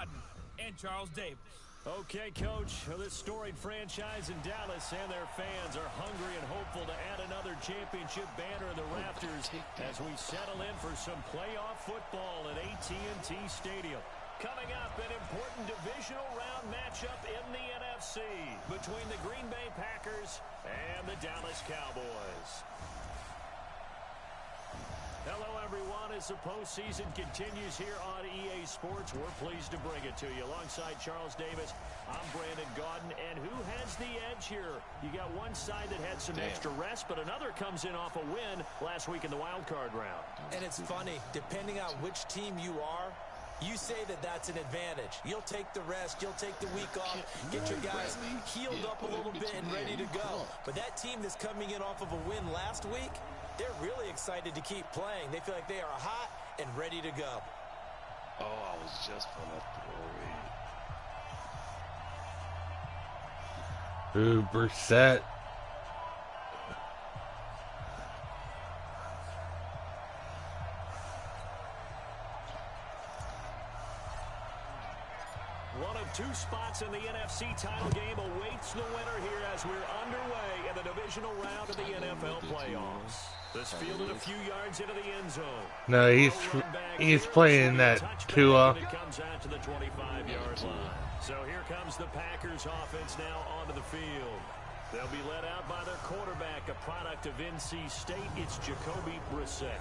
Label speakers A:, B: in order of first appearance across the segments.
A: Godden and Charles Davis.
B: Okay, Coach, this storied franchise in Dallas and their fans are hungry and hopeful to add another championship banner in the rafters as we settle in for some playoff football at AT&T Stadium. Coming up, an important divisional round matchup in the NFC between the Green Bay Packers and the Dallas Cowboys. Hello, everyone. As the postseason continues here on EA Sports, we're pleased to bring it to you. Alongside Charles Davis, I'm Brandon Gaudin. And who has the edge here? You got one side that had some extra rest, but another comes in off a win last week in the wild card round.
C: And it's funny, depending on which team you are, you say that that's an advantage. You'll take the rest. You'll take the week off. Get your guys healed up a little bit and ready to go. But that team that's coming in off of a win last week, they're really excited to keep playing. They feel like they are hot and ready to go.
D: Oh, I was just going to throw it.
E: Ooh, Brissett.
B: One of two spots in the NFC title game awaits the winner here as we're underway in the divisional round of the NFL playoffs. This fielded a few yards into the end zone.
E: No, he's playing that Tua.
B: It comes out to the 25-yard line. So here comes the Packers offense now onto the field. They'll be led out by their quarterback, a product of NC State. It's Jacoby Brissett.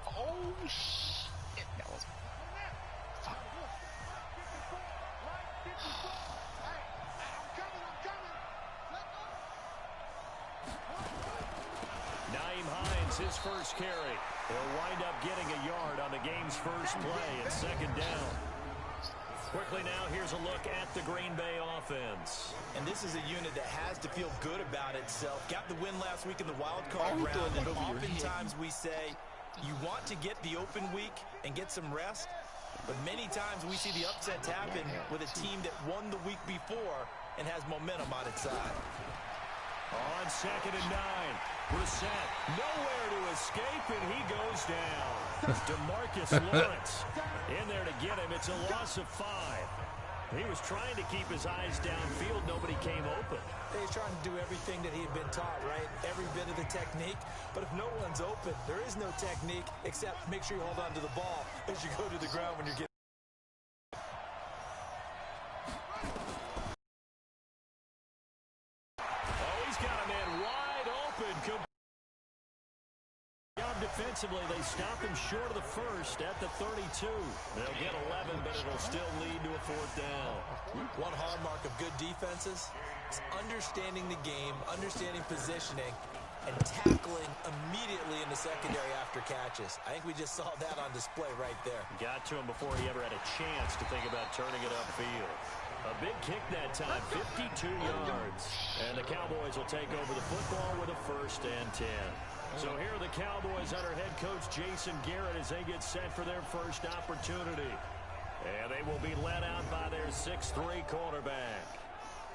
D: Oh, shit. That was... Fuck.
B: 9 Hines, his first carry. He'll wind up getting a yard on the game's first play at second down. Quickly now, here's a look at the Green Bay offense.
C: And this is a unit that has to feel good about itself. Got the win last week in the wild card round, and oftentimes we say you want to get the open week and get some rest, but many times we see the upsets happen with a team that won the week before and has momentum on its side.
B: On second and 9, Brissett nowhere to escape, and he goes down. DeMarcus Lawrence in there to get him. It's a loss of 5. He was trying to keep his eyes downfield. Nobody came open.
C: He's trying to do everything that he had been taught, right? Every bit of the technique. But if no one's open, there is no technique except make sure you hold on to the ball as you go to the ground when you're getting.
B: Defensively, they stop him short of the first at the 32. They'll get 11, but it'll still lead to a 4th down.
C: One hallmark of good defenses is understanding the game, understanding positioning, and tackling immediately in the secondary after catches. I think we just saw that on display right there.
B: Got to him before he ever had a chance to think about turning it upfield. A big kick that time, 52 yards. And the Cowboys will take over the football with a 1st and 10. So here are the Cowboys under head coach Jason Garrett as they get set for their first opportunity. And they will be led out by their 6'3" quarterback.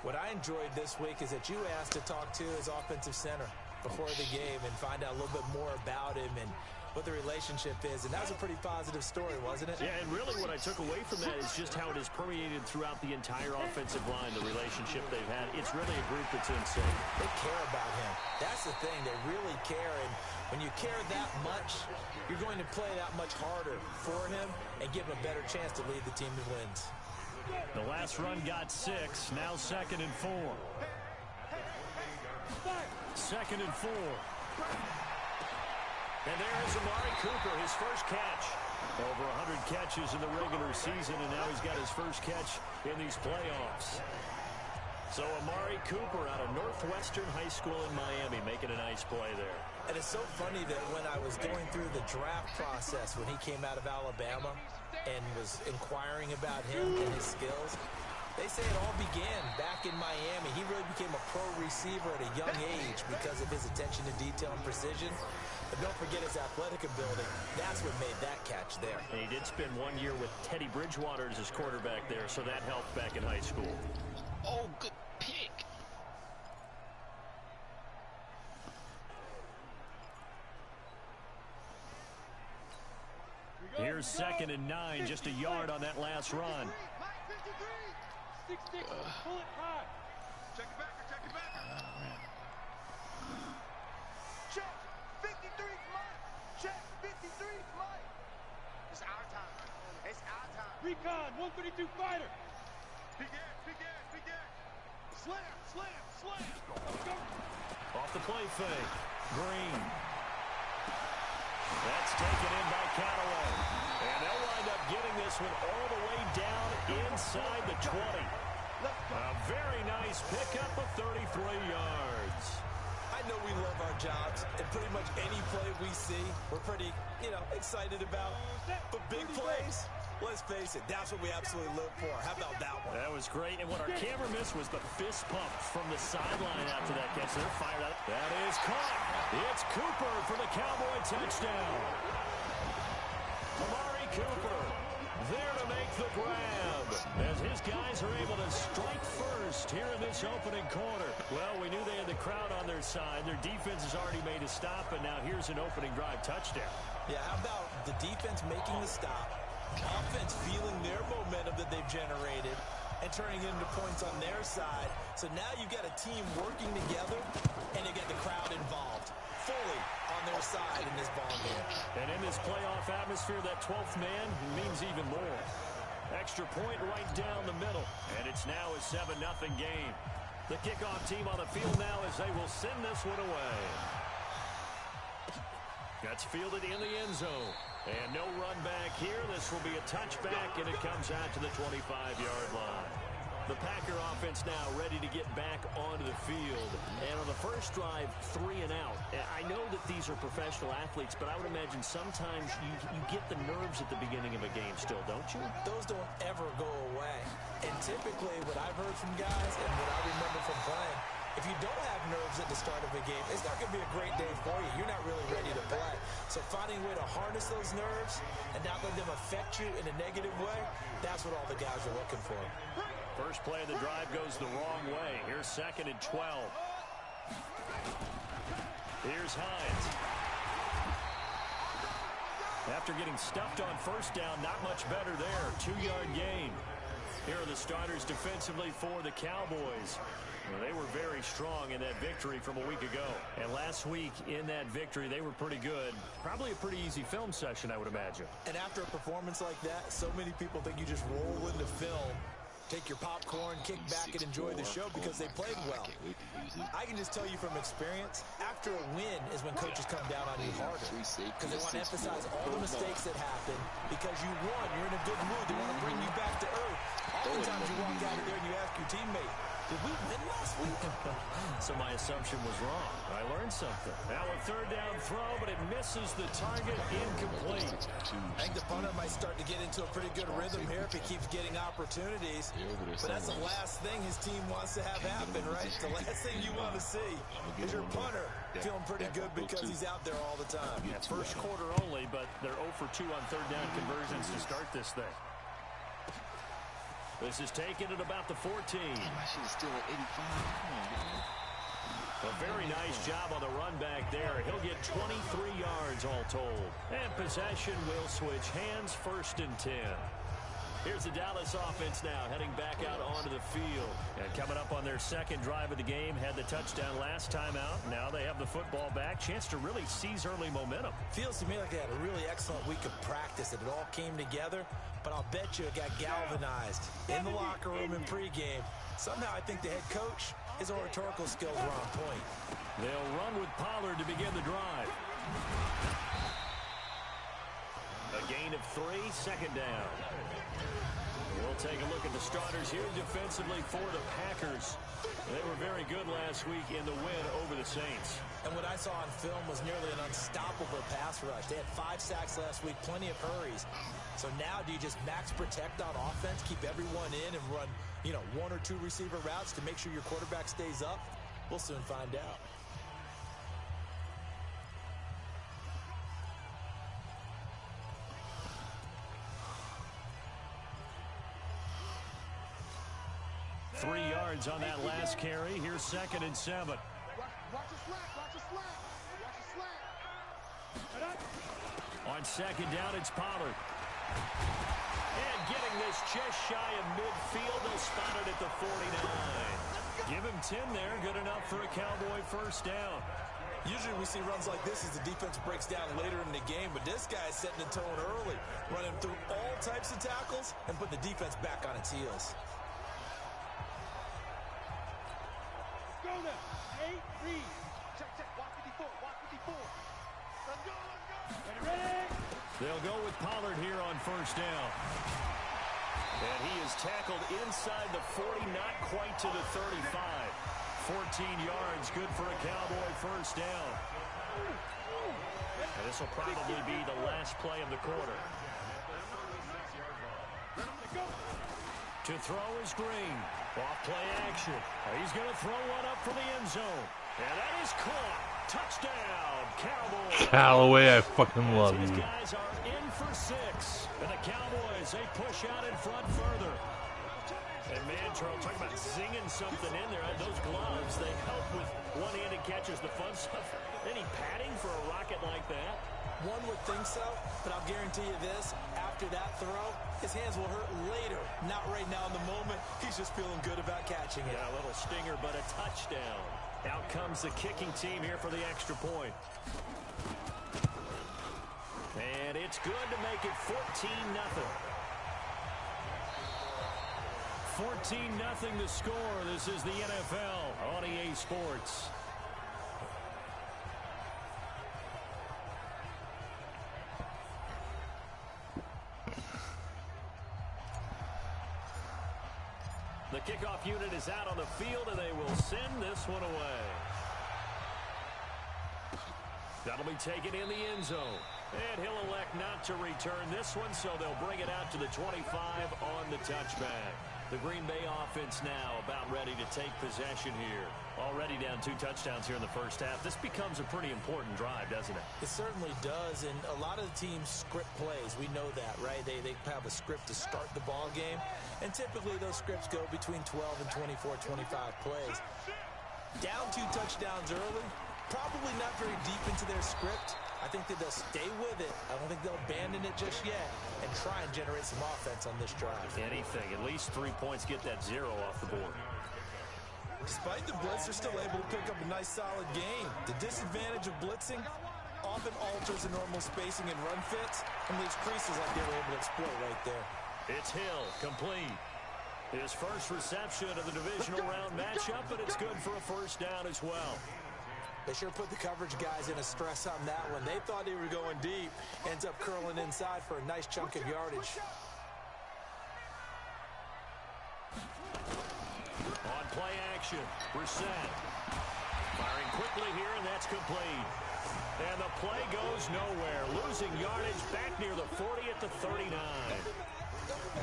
C: What I enjoyed this week is that you asked to talk to his offensive center before the game and find out a little bit more about him and what the relationship is. And that was a pretty positive story, wasn't it?
B: Yeah, and really what I took away from that is just how it has permeated throughout the entire offensive line, the relationship they've had. It's really a group that's in sync.
C: They care about him. That's the thing. They really care. And when you care that much, you're going to play that much harder for him and give him a better chance to lead the team to wins.
B: The last run got 6. Now 2nd and 4. 2nd and 4. And there is Amari Cooper, his first catch. Over 100 catches in the regular season, and now he's got his first catch in these playoffs. So Amari Cooper out of Northwestern High School in Miami making a nice play there.
C: And it's so funny that when I was going through the draft process when he came out of Alabama and was inquiring about him and his skills, they say it all began back in Miami. He really became a pro receiver at a young age because of his attention to detail and precision. But don't forget his athletic ability. That's what made that catch there.
B: And he did spend 1 year with Teddy Bridgewater as his quarterback there, so that helped back in high school.
D: Oh, good pick.
B: Here's 2nd and 9, just a yard on that last run.
A: Pull it high. Check it back, check it back. Check, 53's mine. Check, 53's mine. It's our time. It's our time. Recon, 132 fighter. Big ass, big ass, big ass. Slam, slam, slam. Go.
B: Off the play fake. Green. That's taken in by Callaway. And they'll wind up getting this one all the way down inside the 20. A very nice pickup of 33 yards.
C: I know we love our jobs, and pretty much any play we see, we're pretty, excited about. But big plays, let's face it, that's what we absolutely live for. How about that one?
B: That was great, and what our camera missed was the fist pump from the sideline after that catch. They're fired up. That is caught. It's Cooper for the Cowboy touchdown. Amari Cooper there to make the grab, as his guys are able to strike first here in this opening quarter. Well, we knew they had the crowd on their side. Their defense has already made a stop, and now here's an opening drive touchdown.
C: Yeah, how about the defense making the stop, offense feeling their momentum that they've generated, and turning it into points on their side. So now you've got a team working together, and you get the crowd involved fully on their side in this ball game.
B: And in this playoff atmosphere, that 12th man means even more. Extra point right down the middle, and it's now a 7-0 game. The kickoff team on the field now as they will send this one away. That's fielded in the end zone. And no run back here. This will be a touchback, and it comes out to the 25-yard line. The Packer offense now ready to get back onto the field. And on the first drive, 3 and out. I know that these are professional athletes, but I would imagine sometimes you get the nerves at the beginning of a game still, don't you?
C: Those don't ever go away. And typically what I've heard from guys and what I remember from playing, if you don't have nerves at the start of a game, it's not going to be a great day for you. You're not really ready to play. So finding a way to harness those nerves and not let them affect you in a negative way, that's what all the guys are looking for.
B: First play of the drive goes the wrong way. Here's 2nd and 12. Here's Hines. After getting stuffed on first down, not much better there. 2-yard gain. Here are the starters defensively for the Cowboys. Well, they were very strong in that victory from a week ago. And last week in that victory, they were pretty good. Probably a pretty easy film session, I would imagine.
C: And after a performance like that, so many people think you just roll into film, take your popcorn, kick back, and enjoy the show because they played well. I can just tell you from experience, after a win is when coaches come down on you harder because they want to emphasize all the mistakes that happen. Because you won, you're in a good mood. They want to bring you back to earth. Oftentimes you walk out of there and you ask your teammate, did we win last week?
B: So my assumption was wrong. I learned something. Now a 3rd down throw, but it misses the target, incomplete.
C: I think the punter might start to get into a pretty good rhythm here if he keeps getting opportunities. But that's the last thing his team wants to have happen, right? The last thing you want to see is your punter feeling pretty good because he's out there all the time.
B: Yeah, first quarter only, but they're 0 for 2 on 3rd down conversions to start this thing. This is taken at about the 14.
D: Damn, I should have still at 85. Come on, man.
B: A very nice job on the run back there. He'll get 23 yards all told. And possession will switch hands, 1st and 10. Here's the Dallas offense now heading back out onto the field. And coming up on their 2nd drive of the game, had the touchdown last time out. Now they have the football back. Chance to really seize early momentum.
C: Feels to me like they had a really excellent week of practice and it all came together. But I'll bet you it got galvanized in the locker room in pregame. Somehow I think the head coach, his oratorical skills were on point.
B: They'll run with Pollard to begin the drive. A gain of 3, 2nd down. We'll take a look at the starters here defensively for the Packers. They were very good last week in the win over the Saints.
C: And what I saw on film was nearly an unstoppable pass rush. They had 5 sacks last week, plenty of hurries. So now do you just max protect on offense, keep everyone in and run, 1 or 2 receiver routes to make sure your quarterback stays up? We'll soon find out.
B: Three yards on that last carry. Here's 2nd and 7.
A: Watch the slack, watch the slack, watch the slack.
B: On 2nd down, it's Pollard. And getting this just shy of midfield, they'll spot it at the 49. Give him 10 there, good enough for a Cowboy first down.
C: Usually we see runs like this as the defense breaks down later in the game, but this guy is setting the tone early, running through all types of tackles and putting the defense back on its heels.
A: Go now. 8 read. Check, watch 54, watch 54. Let's go. Ready?
B: They'll go with Pollard here on first down. And he is tackled inside the 40, not quite to the 35. 14 yards, good for a Cowboy first down. And this will probably be the last play of the quarter. To throw is Green. Off play action. He's going to throw one up for the end zone. And that is caught. Touchdown, Cowboys.
E: Callaway, I fucking love
B: These
E: you.
B: guys are in for 6. And the Cowboys, they push out in front further. And man, Charles, talking about zinging something in there. Those gloves, they help with one-handed catches, the fun stuff. Any padding for a rocket like that?
C: One would think so, but I'll guarantee you this, after that throw, his hands will hurt later, not right now in the moment. He's just feeling good about catching it.
B: Yeah, a little stinger, but a touchdown. Out comes the kicking team here for the extra point. And it's good to make it 14-0. 14-0 to score. This is the NFL on EA Sports. The kickoff unit is out on the field, and they will send this one away. That'll be taken in the end zone. And he'll elect not to return this one, so they'll bring it out to the 25 on the touchback. The Green Bay offense now about ready to take possession here. Already down 2 touchdowns here in the first half. This becomes a pretty important drive, doesn't it?
C: It certainly does, and a lot of the teams script plays. We know that, right? They have a script to start the ball game, and typically those scripts go between 12 and 24, 25 plays. Down 2 touchdowns early, probably not very deep into their script. I think that they'll stay with it. I don't think they'll abandon it just yet and try and generate some offense on this drive.
B: Anything. At least 3 points, get that 0 off the board.
C: Despite the blitz, they're still able to pick up a nice solid gain. The disadvantage of blitzing often alters the normal spacing and run fits and leaves creases like they were able to exploit right there.
B: It's Hill, complete. His first reception of the divisional round matchup, but it's good for a first down as well.
C: They sure put the coverage guys in a stress on that one. They thought they were going deep. Ends up curling inside for a nice chunk of yardage.
B: On play action, Brissett. Firing quickly here, and that's complete. And the play goes nowhere. Losing yardage back near the 40 at the 39.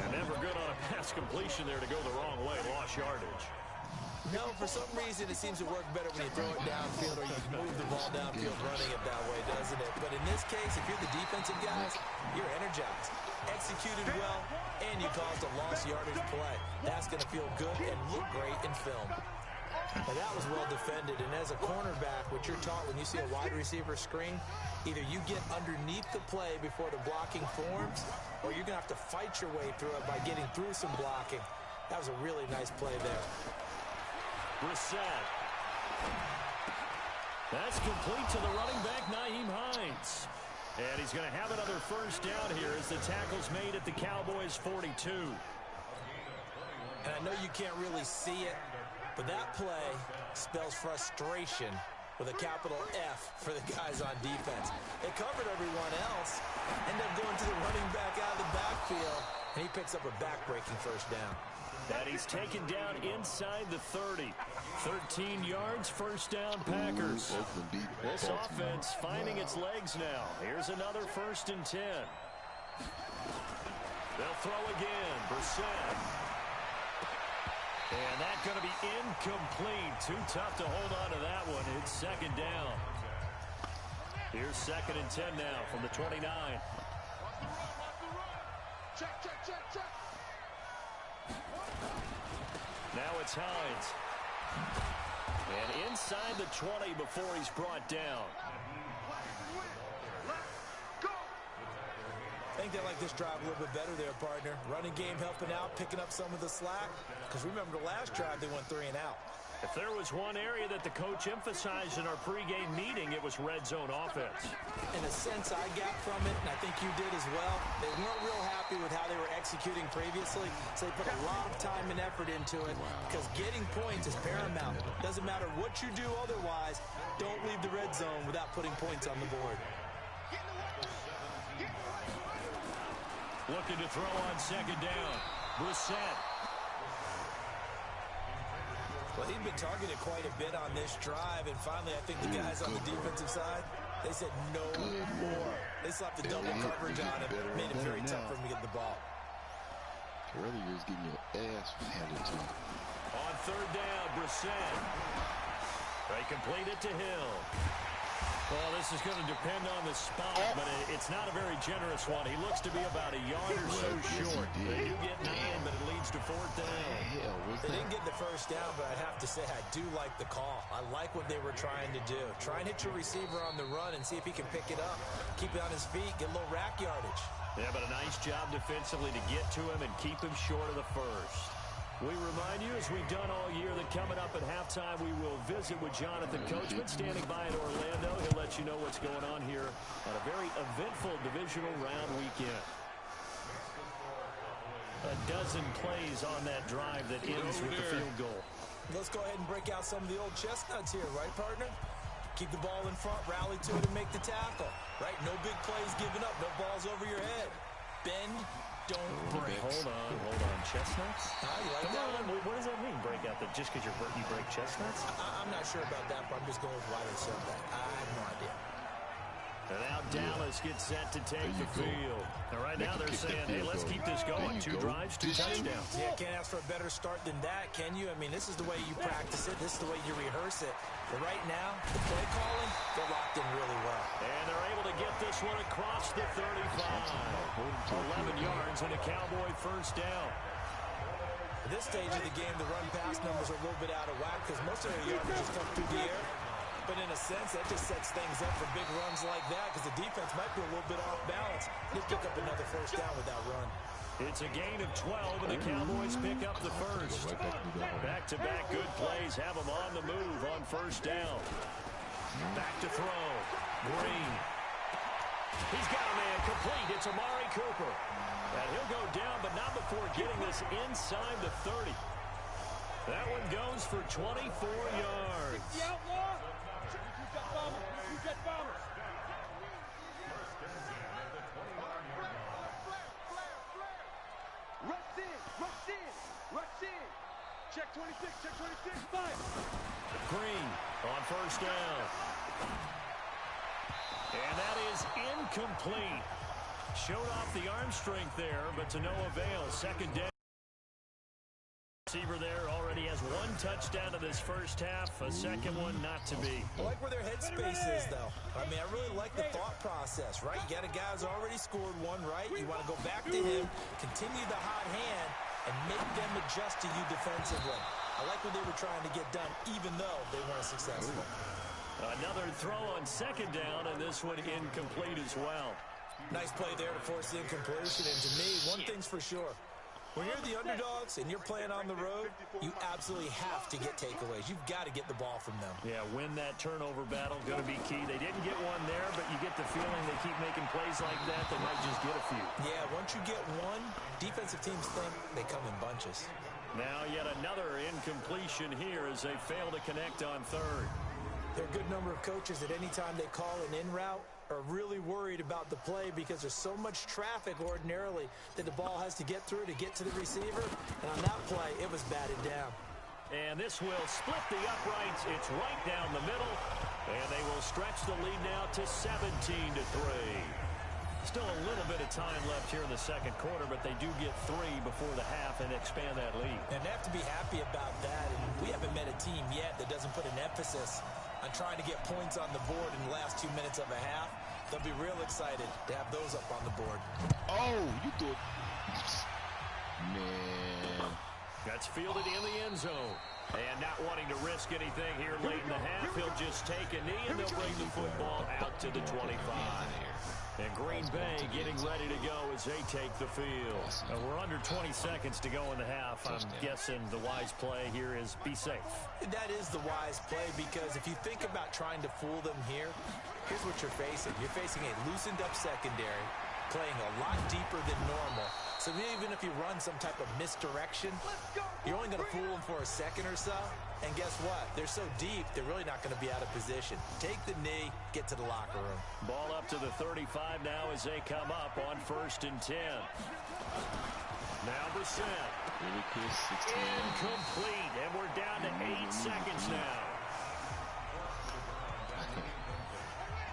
B: And never good on a pass completion there to go the wrong way. Lost yardage.
C: No, for some reason it seems to work better when you throw it downfield or you move the ball downfield running it that way, doesn't it? But in this case, if you're the defensive guys, you're energized. Executed well, and you caused a lost yardage play. That's going to feel good and look great in film. And that was well defended. And as a cornerback, what you're taught when you see a wide receiver screen, either you get underneath the play before the blocking forms, or you're going to have to fight your way through it by getting through some blocking. That was a really nice play there.
B: Brissett. That's complete to the running back, Nyheim Hines. And he's going to have another first down here as the tackle's made at the Cowboys' 42.
C: And I know you can't really see it, but that play spells frustration with a capital F for the guys on defense. They covered everyone else, end up going to the running back out of the backfield, and he picks up a back-breaking first down.
B: And he's taken down inside the 30. 13 yards, first down, Packers. This offense finding its legs now. Here's another 1st and 10. They'll throw again. Brissett. And that's going to be incomplete. Too tough to hold on to that one. It's 2nd down. Here's 2nd and 10 now from the 29.
A: Check.
B: Now it's Hines. And inside the 20 before he's brought down.
C: I think they like this drive a little bit better there, partner. Running game helping out, picking up some of the slack. Because remember the last drive, they went 3 and out.
B: If there was one area that the coach emphasized in our pregame meeting, it was red zone offense.
C: In a sense, I got from it, and I think you did as well. They weren't real happy with how they were executing previously, so they put a lot of time and effort into it because getting points is paramount. Doesn't matter what you do otherwise, don't leave the red zone without putting points on the board.
B: Looking to throw on second down. Brissett.
C: Well, he'd been targeted quite a bit on this drive, and finally I think the guys on the defensive side, they said no more. They slapped the double coverage on him, made it very tough for him to get the ball.
D: Earlier, he was getting your ass handed to him.
B: On third down, Brissett. They complete it to Hill. Well, this is going to depend on the spot, but it's not a very generous one. He looks to be about a yard or so short. They do get 9, but it leads to 4th down.
C: They didn't get the first down, but I'd have to say I do like the call. I like what they were trying to do. Try and hit your receiver on the run and see if he can pick it up. Keep it on his feet, get a little rack yardage.
B: Yeah, but a nice job defensively to get to him and keep him short of the first. We remind you, as we've done all year, that coming up at halftime, we will visit with Jonathan Coachman standing by in Orlando. He'll let you know what's going on here on a very eventful divisional round weekend. A dozen plays on that drive that ends with the field goal.
C: Let's go ahead and break out some of the old chestnuts here, right, partner? Keep the ball in front, rally to it, and make the tackle. Right? No big plays given up, no balls over your head. Bend. Don't break.
B: Hold on. Chestnuts?
C: You like
B: Come
C: that
B: on.
C: one?
B: What does that mean, break out? That just because you break chestnuts?
C: I'm not sure about that, but I'm just going with why they said that. I have no idea.
B: And now Dallas gets set to take the field. And right now they're saying, hey, let's keep this going. 2 drives, 2 touchdowns.
C: Yeah, can't ask for a better start than that, can you? I mean, this is the way you practice it. This is the way you rehearse it. But right now, the play calling, they're locked in really well.
B: And they're able to get this one across the 35. 11 yards and a Cowboy first down.
C: At this stage of the game, the run-pass numbers are a little bit out of whack because most of their yards just come through the air. But in a sense, that just sets things up for big runs like that because the defense might be a little bit off balance. Just pick up another first down with that run.
B: It's a gain of 12, and the Cowboys pick up the first. Back-to-back good plays have them on the move on first down. Back to throw. Green. He's got a man complete. It's Amari Cooper. And he'll go down, but not before getting this inside the 30. That one goes for 24 yards.
A: The outlaw. Rush in. Check 26, fire.
B: Green on first down. And that is incomplete. Showed off the arm strength there, but to no avail. Second down. Receiver there already has 1 touchdown in this first half. A second one not to be.
C: I like where their headspace is, though. I mean, I really like the thought process, right? You got a guy who's already scored 1, right? You want to go back to him, continue the hot hand, and make them adjust to you defensively. I like what they were trying to get done, even though they weren't successful.
B: Another throw on second down, and this one incomplete as well.
C: Nice play there to force the incompletion, and to me, one thing's for sure. When you're the underdogs and you're playing on the road, you absolutely have to get takeaways. You've got to get the ball from them.
B: Yeah, win that turnover battle, going to be key. They didn't get one there, but you get the feeling they keep making plays like that, they might just get a few.
C: Yeah, once you get one, defensive teams think they come in bunches.
B: Now yet another incompletion here as they fail to connect on third.
C: There are a good number of coaches that any time they call an in route are really worried about the play because there's so much traffic ordinarily that the ball has to get through to get to the receiver. And on that play, it was batted down.
B: And this will split the uprights. It's right down the middle. And they will stretch the lead now to 17-3. Still a little bit of time left here in the second quarter, but they do get 3 before the half and expand that lead.
C: And they have to be happy about that. And we haven't met a team yet that doesn't put an emphasis on trying to get points on the board in the last 2 minutes of a half. They'll be real excited to have those up on the board.
D: Oh, you thought... Man.
B: That's fielded in the end zone. And not wanting to risk anything here late in the half, he'll just take a knee, and they'll bring the football out to the 25. And Green Bay getting ready to go as they take the field. We're under 20 seconds to go in the half. I'm guessing the wise play here is be safe.
C: That is the wise play, because if you think about trying to fool them here, here's what you're facing. You're facing a loosened up secondary, playing a lot deeper than normal. So even if you run some type of misdirection, you're only going to fool them for a second or so. And guess what? They're so deep, they're really not going to be out of position. Take the knee, get to the locker room.
B: Ball up to the 35 now as they come up on 1st and 10. Now Brissett. Incomplete, and we're down to 8 seconds now.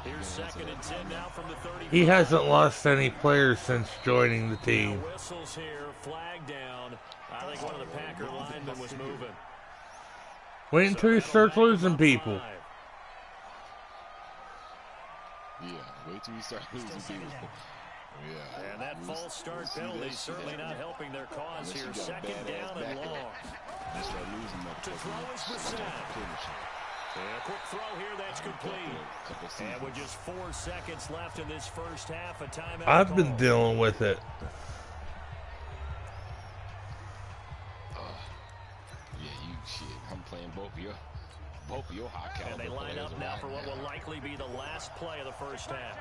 B: Here's 2nd and 10 now from the 35.
E: He hasn't lost any players since joining the team.
B: Now whistles here, flag down. I think one of the Packer linemen was moving.
E: Wait until he starts losing people.
D: Yeah, wait till you start losing people. Yeah.
B: And that false start penalty certainly not helping their cause here. 2nd down and long. To throw is Brissett. And a quick throw here, that's complete. And with just 4 seconds left in this first half, a timeout.
E: I've been dealing with it.
D: Yeah, you shit. I'm playing both of your high caliber.
B: And they line up now for what will likely be the last play of the first half.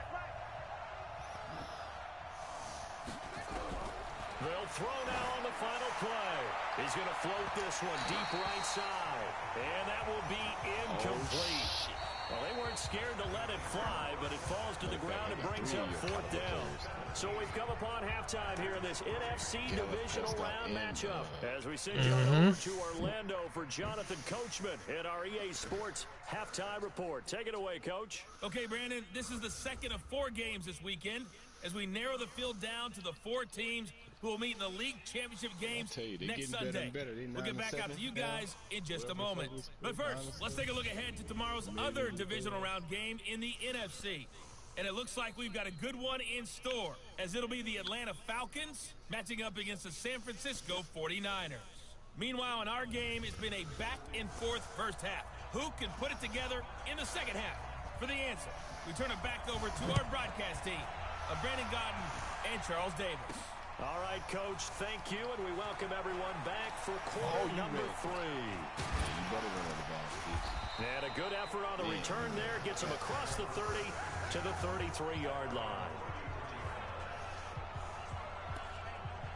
B: They'll throw now on the final play. He's going to float this one deep right side. And that will be incomplete. Well, they weren't scared to let it fly, but it falls to the ground and brings up 4th down. So we've come upon halftime here in this NFC divisional round matchup. As we send you over to Orlando for Jonathan Coachman in our EA Sports halftime report. Take it away, Coach.
F: Okay, Brandon, this is the 2nd of 4 games this weekend as we narrow the field down to the 4 teams who will meet in the league championship games next Sunday. We'll get back out to you guys in just a moment. But first, let's take a look ahead to tomorrow's other divisional round game in the NFC. And it looks like we've got a good one in store, as it'll be the Atlanta Falcons matching up against the San Francisco 49ers. Meanwhile, in our game, it's been a back-and-forth first half. Who can put it together in the second half? For the answer, we turn it back over to our broadcast team of Brandon Godden and Charles Davis.
B: All right, Coach, thank you, and we welcome everyone back for quarter number 3.
D: You better run on the ball, please.
B: And a good effort on the return there. Gets him across the 30 to the 33-yard line.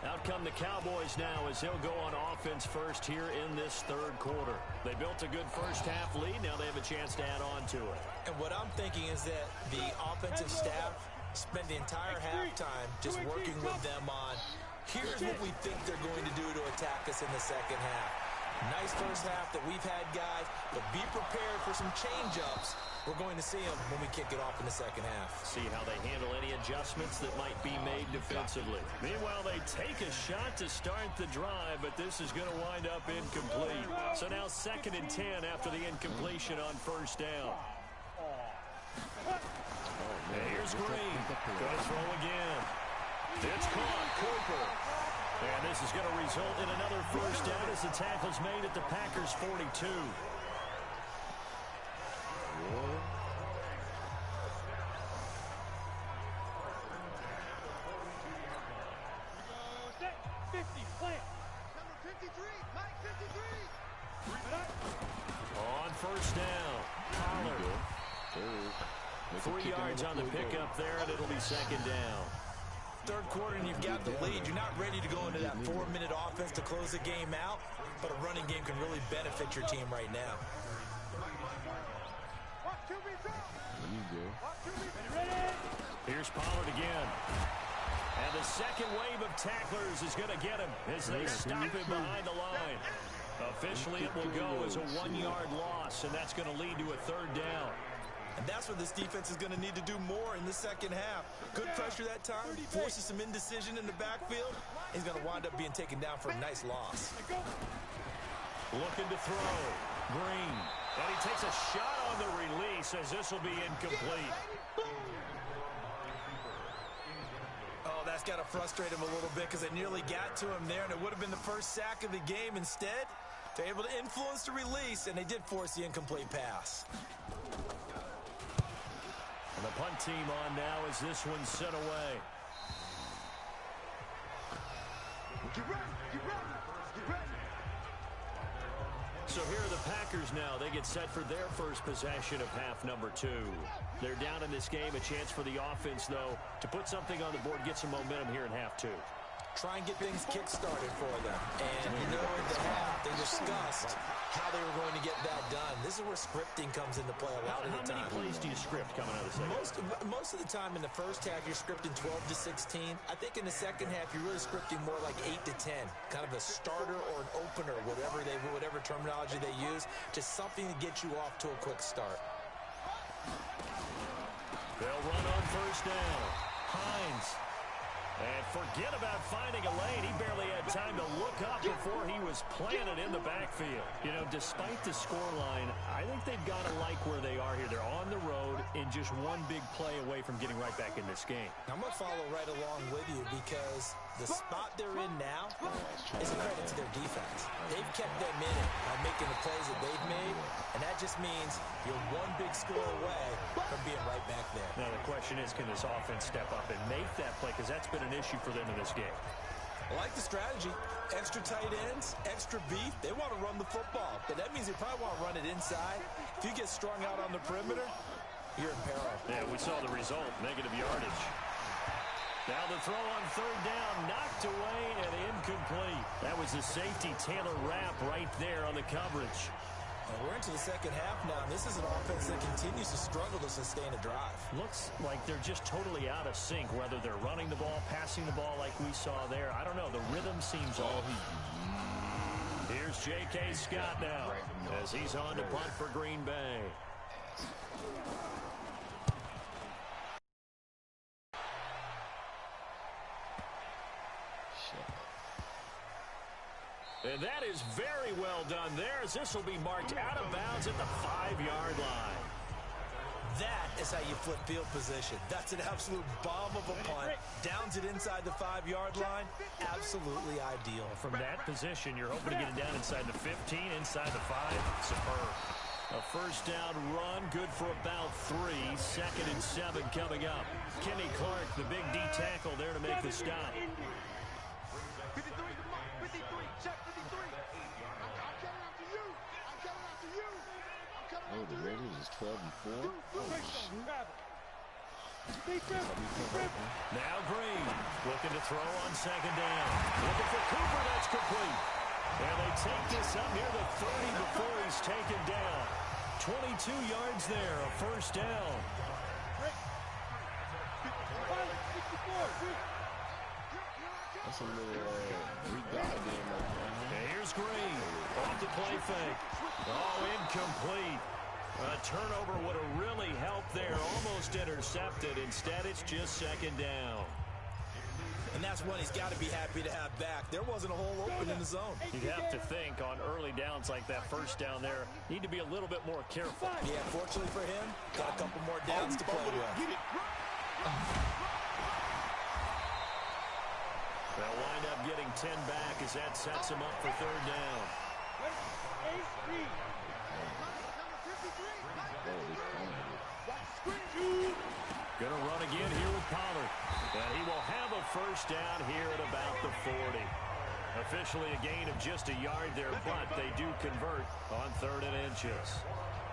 B: Out come the Cowboys now as they'll go on offense first here in this 3rd quarter. They built a good first half lead. Now they have a chance to add on to it.
C: And what I'm thinking is that the offensive staff spent the entire halftime just working with them on, here's what we think they're going to do to attack us in the second half. Nice first half that we've had, guys, but be prepared for some change-ups. We're going to see them when we kick it off in the second half.
B: See how they handle any adjustments that might be made defensively. Meanwhile, they take a shot to start the drive, but this is going to wind up incomplete. So now 2nd and 10 after the incompletion on 1st down. And here's Green. Going to throw again. It's caught. Cooper. And this is going to result in another first down as the tackle's made at the Packers' 42. On 1st down. Pollard. 3 yards on the pickup there, and it'll be 2nd down.
C: 3rd quarter, and you've got the lead. You're not ready to go into that 4-minute offense to close the game out, but a running game can really benefit your team right now.
B: Here's Pollard again. And the second wave of tacklers is going to get him as they stop him behind the line. Officially, it will go as a 1-yard loss, and that's going to lead to a 3rd down.
C: And that's what this defense is going to need to do more in the second half. Good pressure that time, forces some indecision in the backfield. He's going to wind up being taken down for a nice loss.
B: Looking to throw. Green. And he takes a shot on the release as this will be incomplete.
C: Oh, that that's got to frustrate him a little bit because they nearly got to him there, and it would have been the first sack of the game. Instead, they're able to influence the release, and they did force the incomplete pass.
B: And the punt team on now as this one's sent away.
A: Get ready, get ready, get ready.
B: So here are the Packers now. They get set for their first possession of half number 2. They're down in this game. A chance for the offense, though, to put something on the board, get some momentum here in half 2.
C: Try and get things kick-started for them. And you know, in the half, they discussed how they were going to get that done. This is where scripting comes into play a lot of the time.
B: How many plays do you script coming out of the second?
C: Most of the time in the first half, you're scripting 12 to 16. I think in the second half, you're really scripting more like 8 to 10. Kind of a starter or an opener, whatever terminology they use. Just something to get you off to a quick start.
B: They'll run on first down. Hines. And forget about finding a lane. He barely had time to look up before he was planted in the backfield. You know, despite the scoreline, I think they've got to like where they are here. They're on the road and just one big play away from getting right back in this game.
C: I'm going to follow right along with you because the spot they're in now is a credit to their defense. They've kept them in it by making the plays that they've made, and that just means you're one big score away from being right back there.
B: Now the question is, can this offense step up and make that play? Because that's been an issue for them in this game.
C: I like the strategy. Extra tight ends, extra beef. They want to run the football, but that means they probably want to run it inside. If you get strung out on the perimeter, you're in peril.
B: Yeah, we saw the result, negative yardage. Now the throw on third down, knocked away and incomplete. That was the safety, Taylor Rapp, right there on the coverage.
C: And we're into the second half now, and this is an offense that continues to struggle to sustain a drive.
B: Looks like they're just totally out of sync, whether they're running the ball, passing the ball like we saw there. I don't know. The rhythm seems off. Here's J.K. Scott now as he's on to punt for Green Bay. And that is very well done there, as this will be marked out of bounds at the 5-yard line.
C: That is how you flip field position. That's an absolute bomb of a punt. Downs it inside the 5-yard line. Absolutely ideal.
B: From that position, you're hoping to get it down inside the 15, inside the 5. Superb. A first down run, good for about 3. 2nd and 7 coming up. Kenny Clark, the big D tackle there to make the stop.
A: 53, 53, check 53. I'm coming after you. I'm coming after you. I'm coming
D: Oh,
A: after
D: the Raiders is 12 and 4.
B: Now Green looking to throw on 2nd down. Looking for Cooper, that's complete. And they take this up near the 30 before he's taken down. 22 yards there, a first down.
D: That's a little
B: and here's Green off the play fake. Oh, incomplete. A turnover would have really helped there. Almost intercepted. Instead, it's just 2nd down.
C: And that's one he's got to be happy to have back. There wasn't a hole open in the zone.
B: You'd have to think on early downs like that, first down there, need to be a little bit more careful.
C: Yeah, fortunately for him, got a couple more downs to play with.
B: They'll wind up getting 10 back as that sets him up for 3rd down. Going to run again here with Pollard. And he will have a first down here at about the 40. Officially a gain of just a yard there, but they do convert on 3rd and inches.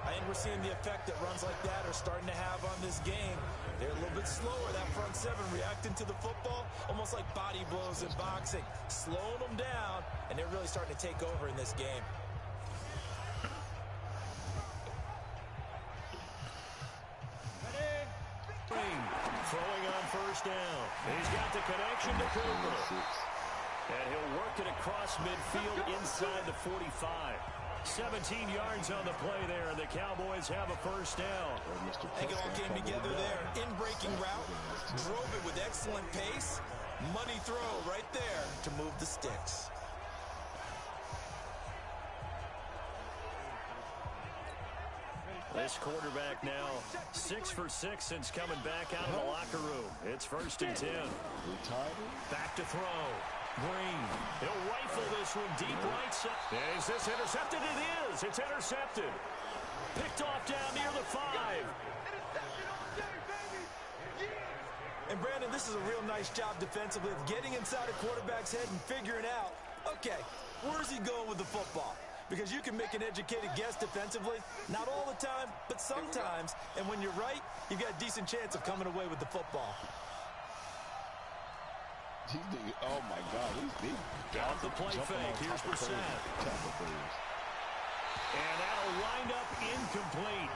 C: I think we're seeing the effect that runs like that are starting to have on this game. They're a little bit slower, that front 7, reacting to the football, almost like body blows in boxing, slowing them down, and they're really starting to take over in this game.
B: Throwing on first down. He's got the connection to Cooper. And he'll work it across midfield inside the 45. 17 yards on the play there, and the Cowboys have a first down.
C: I think it all came together there. In-breaking route, drove it with excellent pace. Money throw right there to move the sticks.
B: They This quarterback now 6 for 6 since coming back out of the locker room. It's 1st and 10. Back to throw. Green. He'll rifle this one deep right side. Is this intercepted? It is. It's intercepted. Picked off down near the 5.
G: And Brandon, this is a real nice job defensively of getting inside a quarterback's head and figuring out, okay, where's he going with the football? Because you can make an educated guess defensively, not all the time, but sometimes. And when you're right, you've got a decent chance of coming away with the football.
D: Oh, my God.
B: Off the play fake. Here's Brissett. And that'll wind up incomplete.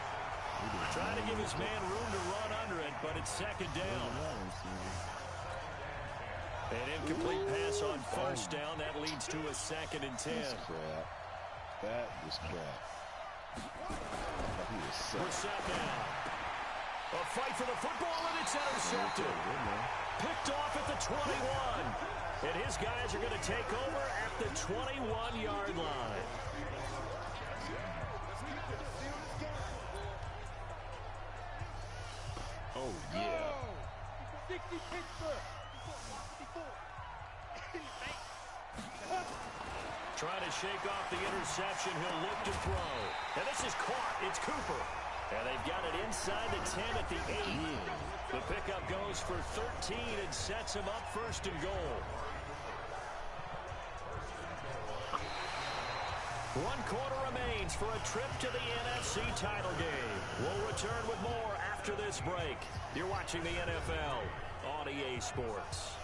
B: Trying to give his man room to run under it, but it's 2nd down. An incomplete pass on 1st down. That leads to a 2nd and 10.
D: That was crap.
B: Brissett now. A fight for the football, and it's intercepted. Picked off at the 21. And his guys are going to take over at the 21-yard line.
D: Oh, yeah.
A: 60 Pittsburgh.
B: Trying to shake off the interception. He'll look to throw. And this is caught. It's Cooper. And they've got it inside the 10 at the 8. The pickup goes for 13 and sets him up 1st and goal. 1 quarter remains for a trip to the NFC title game. We'll return with more after this break. You're watching the NFL on EA Sports.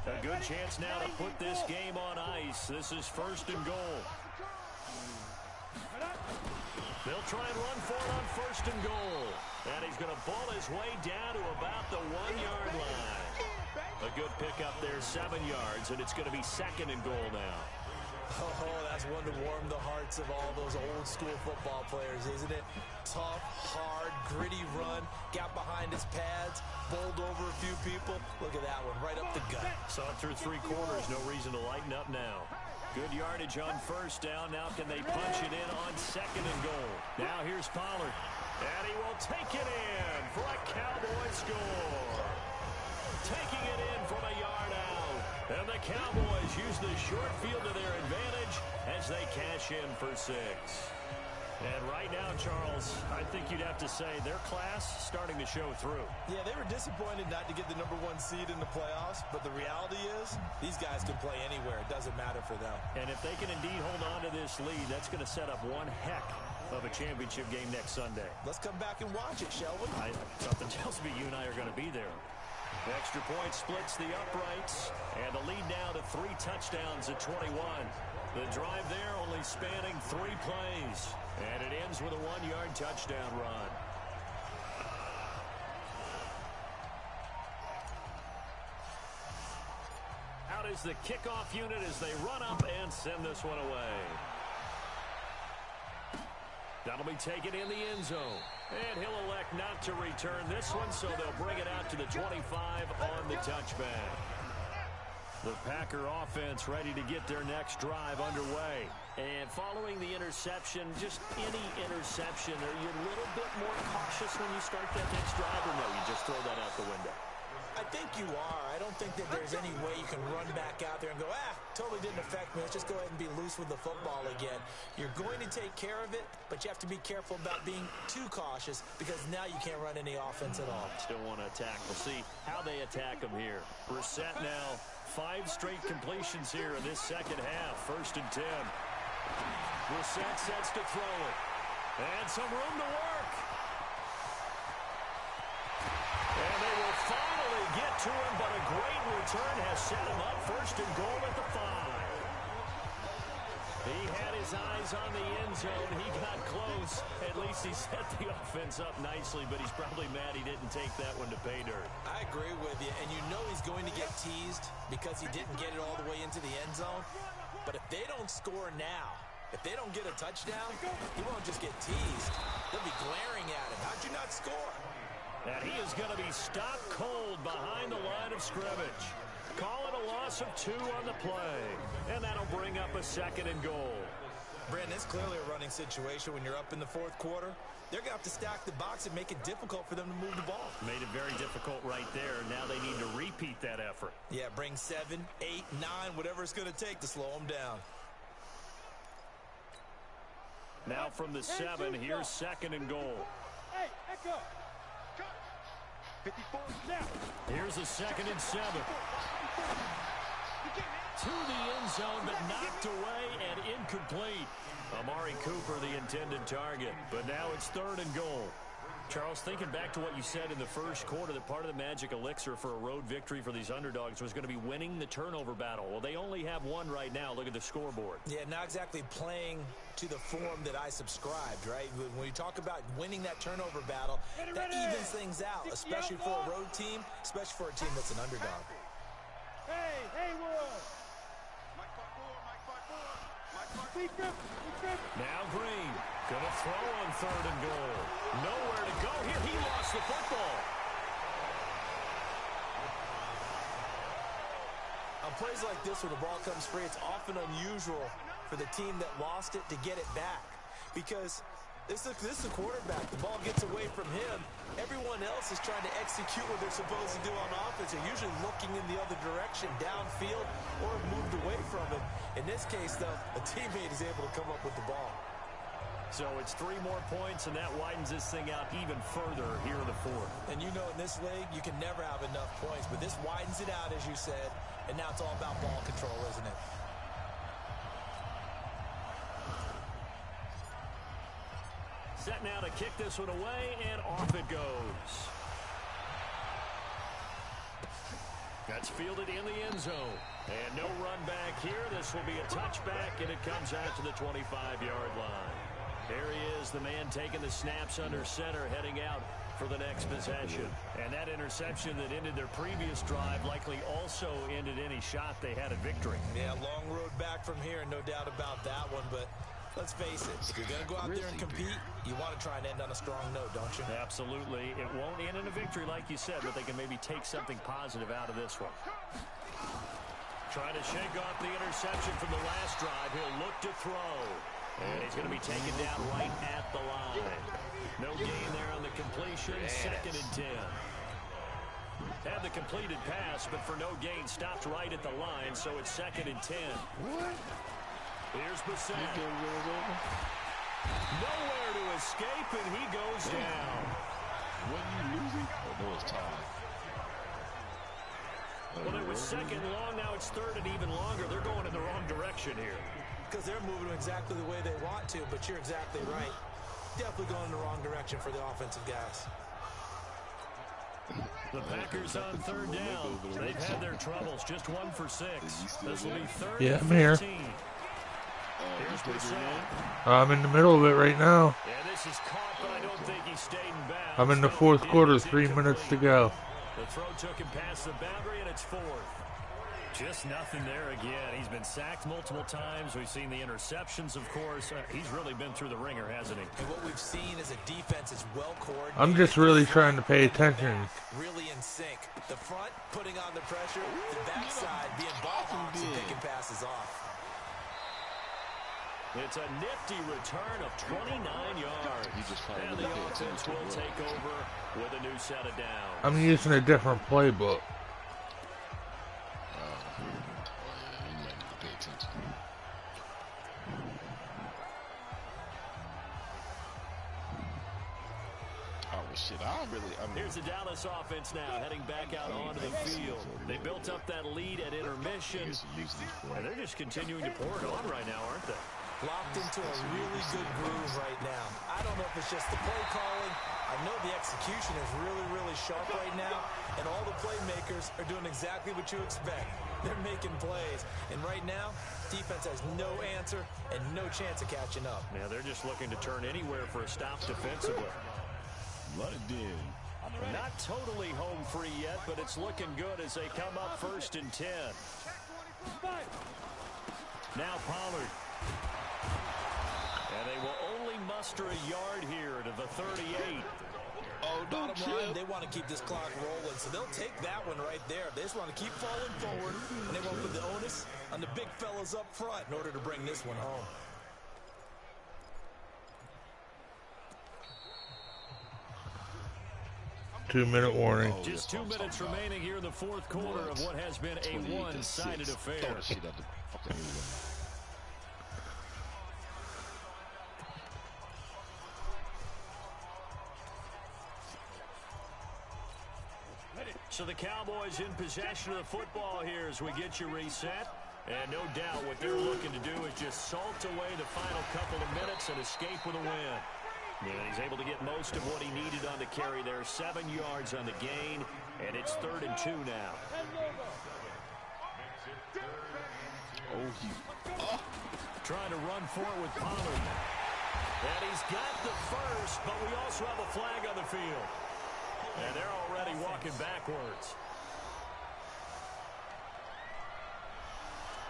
B: A good chance now to put this game on ice. This is 1st and goal. They'll try and run for it on 1st and goal. And he's going to ball his way down to about the 1-yard line. A good pickup there, 7 yards, and it's going to be 2nd and goal now.
G: Oh, that's one to warm the hearts of all those old-school football players, isn't it? Tough, hard, gritty run, got behind his pads, bowled over a few people. Look at that one, right up the gut.
B: Saw it through 3 quarters, no reason to lighten up now. Good yardage on 1st down. Now can they punch it in on 2nd and goal? Now here's Pollard. And he will take it in for a Cowboy score. Taking it in from a yard out. And the Cowboys use the short field to their advantage as they cash in for 6. And right now, Charles, I think you'd have to say their class starting to show through.
G: Yeah, they were disappointed not to get the #1 seed in the playoffs, but the reality is these guys can play anywhere. It doesn't matter for them.
B: And if they can indeed hold on to this lead, that's going to set up one heck of a championship game next Sunday.
G: Let's come back and watch it, shall we?
B: Something tells me you and I are going to be there. Extra point splits the uprights, and the lead now to 3 touchdowns at 21. The drive there only spanning 3 plays, and it ends with a 1-yard touchdown run. Out is the kickoff unit as they run up and send this one away. That'll be taken in the end zone. And he'll elect not to return this one, so they'll bring it out to the 25 on the touchback. The Packer offense ready to get their next drive underway. And following the interception, just any interception, are you a little bit more cautious when you start that next drive, or no, you just throw that out the window?
G: I think you are. I don't think that there's any way you can run back out there and go, totally didn't affect me. Let's just go ahead and be loose with the football again. You're going to take care of it, but you have to be careful about being too cautious because now you can't run any offense at all.
B: Still want to attack. We'll see how they attack them here. Brissett now 5 straight completions here in this second half. 1st and 10. Brissett sets to throw it. And some room to work. And they will finally get to him, but a great return has set him up 1st and goal at the 5. He had his eyes on the end zone. He got close. At least he set the offense up nicely, but he's probably mad he didn't take that one to pay dirt.
G: I agree with you, and you know he's going to get teased because he didn't get it all the way into the end zone. But if they don't score now, if they don't get a touchdown, he won't just get teased. They'll be glaring at him. How'd you not score?
B: And he is going to be stopped cold behind the line of scrimmage. Call it a loss of 2 on the play. And that'll bring up a 2nd and goal.
C: Brandon, it's clearly a running situation when you're up in the 4th quarter. They're going to have to stack the box and make it difficult for them to move the ball.
B: Made it very difficult right there. Now they need to repeat that effort.
C: Yeah, bring 7, 8, 9, whatever it's going to take to slow them down.
B: Now from the 7, here's 2nd and goal.
A: Hey, echo. 54 now.
B: Here's a 2nd and 7. To the end zone, but knocked away and incomplete. Amari Cooper, the intended target. But now it's 3rd and goal. Charles, thinking back to what you said in the first quarter, that part of the magic elixir for a road victory for these underdogs was going to be winning the turnover battle. Well, they only have 1 right now. Look at the scoreboard.
C: Yeah, not exactly playing to the form that I subscribed, right? When you talk about winning that turnover battle, that evens things out, especially for a road team, especially for a team that's an underdog.
A: Hey, world.
B: Now Green, gonna throw on 3rd and goal. Nowhere to go here. He lost the football.
C: On plays like this, when the ball comes free, it's often unusual for the team that lost it to get it back. Because this is a quarterback. The ball gets away from him. Everyone else is trying to execute what they're supposed to do on offense. They're usually looking in the other direction, downfield, or have moved away from it. In this case, though, a teammate is able to come up with the ball.
B: So it's 3 more points, and that widens this thing out even further here in the 4th.
C: And you know in this league, you can never have enough points. But this widens it out, as you said, and now it's all about ball control, isn't it?
B: Set now to kick this one away, and off it goes. That's fielded in the end zone. And no run back here. This will be a touchback, and it comes out to the 25-yard line. There he is, the man taking the snaps under center, heading out for the next possession. And that interception that ended their previous drive likely also ended any shot they had at victory.
C: Yeah, long road back from here, no doubt about that one, but let's face it, if you're going to go out there and compete, you want to try and end on a strong note, don't you?
B: Absolutely. It won't end in a victory like you said, but they can maybe take something positive out of this one. Trying to shake off the interception from the last drive. He'll look to throw. And he's going to be taken down right at the line. No gain there on the completion. 2nd and 10. Had the completed pass, but for no gain, stopped right at the line, so it's 2nd and 10.
D: What?
B: Here's Bissett. Nowhere to escape, and he goes down.
D: What are you losing? Oh, no, it's tied.
B: Well, it was 2nd long, now it's 3rd and even longer. They're going in the wrong direction here.
C: Because they're moving exactly the way they want to, but you're exactly right. Definitely going in the wrong direction for the offensive guys.
B: The Packers on 3rd down. They've had their troubles, just 1 for 6. This will be 3rd and 15.
E: I'm here.
B: Here's Bissett.
E: I'm in the middle of it right now.
B: Yeah, this is caught, but I don't think he stayed in bounds.
E: I'm in the 4th quarter, 3 minutes to go.
B: The throw took him past the boundary, and it's 4th. Just nothing there again. He's been sacked multiple times. We've seen the interceptions, of course. He's really been through the ringer, hasn't he?
C: And what we've seen is a defense that's well coordinated.
E: I'm just really trying to pay attention.
C: Really in sync. The front putting on the pressure, the backside being ball hawks and picking passes off.
B: It's a nifty return of 29 yards. And the offense will take over with a new set of downs.
E: I'm using a different playbook.
B: Here's the Dallas offense now, heading back out onto the field. They built up that lead at intermission, and they're just continuing to pour it on right now, aren't they?
C: Locked into a really good groove right now. I don't know if it's just the play calling. I know the execution is really, really sharp right now, and all the playmakers are doing exactly what you expect. They're making plays, and right now, defense has no answer and no chance of catching up.
B: Yeah, they're just looking to turn anywhere for a stop defensively.
D: Let it in.
B: Not totally home free yet, but it's looking good as they come up 1st and 10. Now Pollard. And they will only muster a yard here to the 38.
C: Bottom line, they want to keep this clock rolling, so they'll take that one right there. They just want to keep falling forward, and they won't put the onus on the big fellas up front in order to bring this one home.
E: Two-minute warning.
B: Just 2 minutes remaining here in the fourth quarter of what has been a one-sided affair. So the Cowboys in possession of the football here as we get you reset. And no doubt what they're looking to do is just salt away the final couple of minutes and escape with a win. And he's able to get most of what he needed on the carry there. 7 yards on the gain, and it's 3rd and 2 now. Trying to run forward with Pollard. And he's got the first, but we also have a flag on the field. And they're already walking backwards.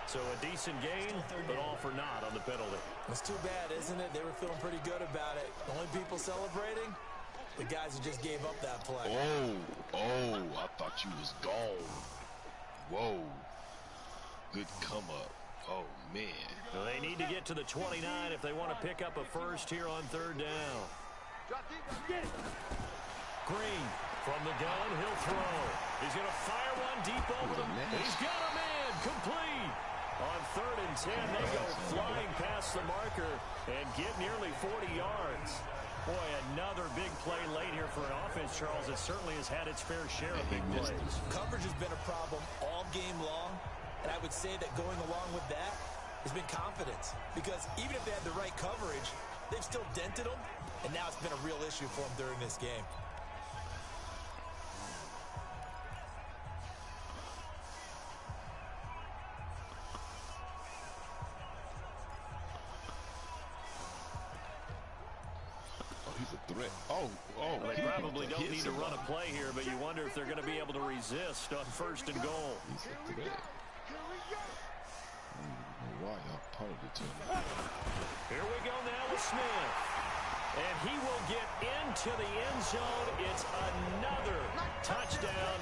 B: So a decent gain, but all for naught on the penalty.
C: It's too bad, isn't it? They were feeling pretty good about it. The only people celebrating, the guys who just gave up that play.
D: I thought you was gone. Whoa. Good come up. Oh, man.
B: Well, they need to get to the 29 if they want to pick up a first here on 3rd down. Green from the gun, he'll throw. He's going to fire one deep over them. He's got a man, complete. On 3rd and 10, they go flying past the marker and get nearly 40 yards. Boy, another big play late here for an offense, Charles. It certainly has had its fair share of big plays.
C: Coverage has been a problem all game long, and I would say that going along with that has been confidence. Because even if they had the right coverage, they've still dented them, and now it's been a real issue for them during this game.
D: Threat.
B: They probably don't need to run a play here, but you wonder if they're going to be able to resist on 1st and goal.
D: He's a threat. I don't know why y'all punted it to him.
B: Here we go now with Smith. And he will get into the end zone. It's another touchdown.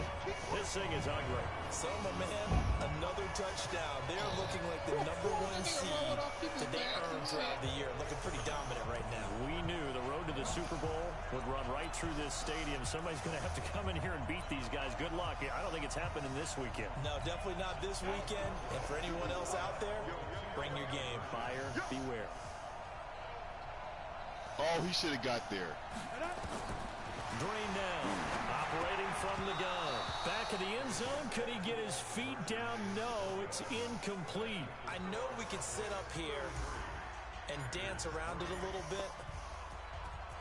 B: This thing is ugly.
C: Selma, man, another touchdown. They're looking like the #1 seed that they earned throughout the year. Looking pretty dominant right now.
B: We knew the road to the Super Bowl would run right through this stadium. Somebody's going to have to come in here and beat these guys. Good luck. I don't think it's happening this weekend.
C: No, definitely not this weekend. And for anyone else out there, bring your game.
B: Buyer beware.
D: Oh, he should have got there.
B: Green down, operating from the gun. Back of the end zone, could he get his feet down? No, it's incomplete.
C: I know we could sit up here and dance around it a little bit,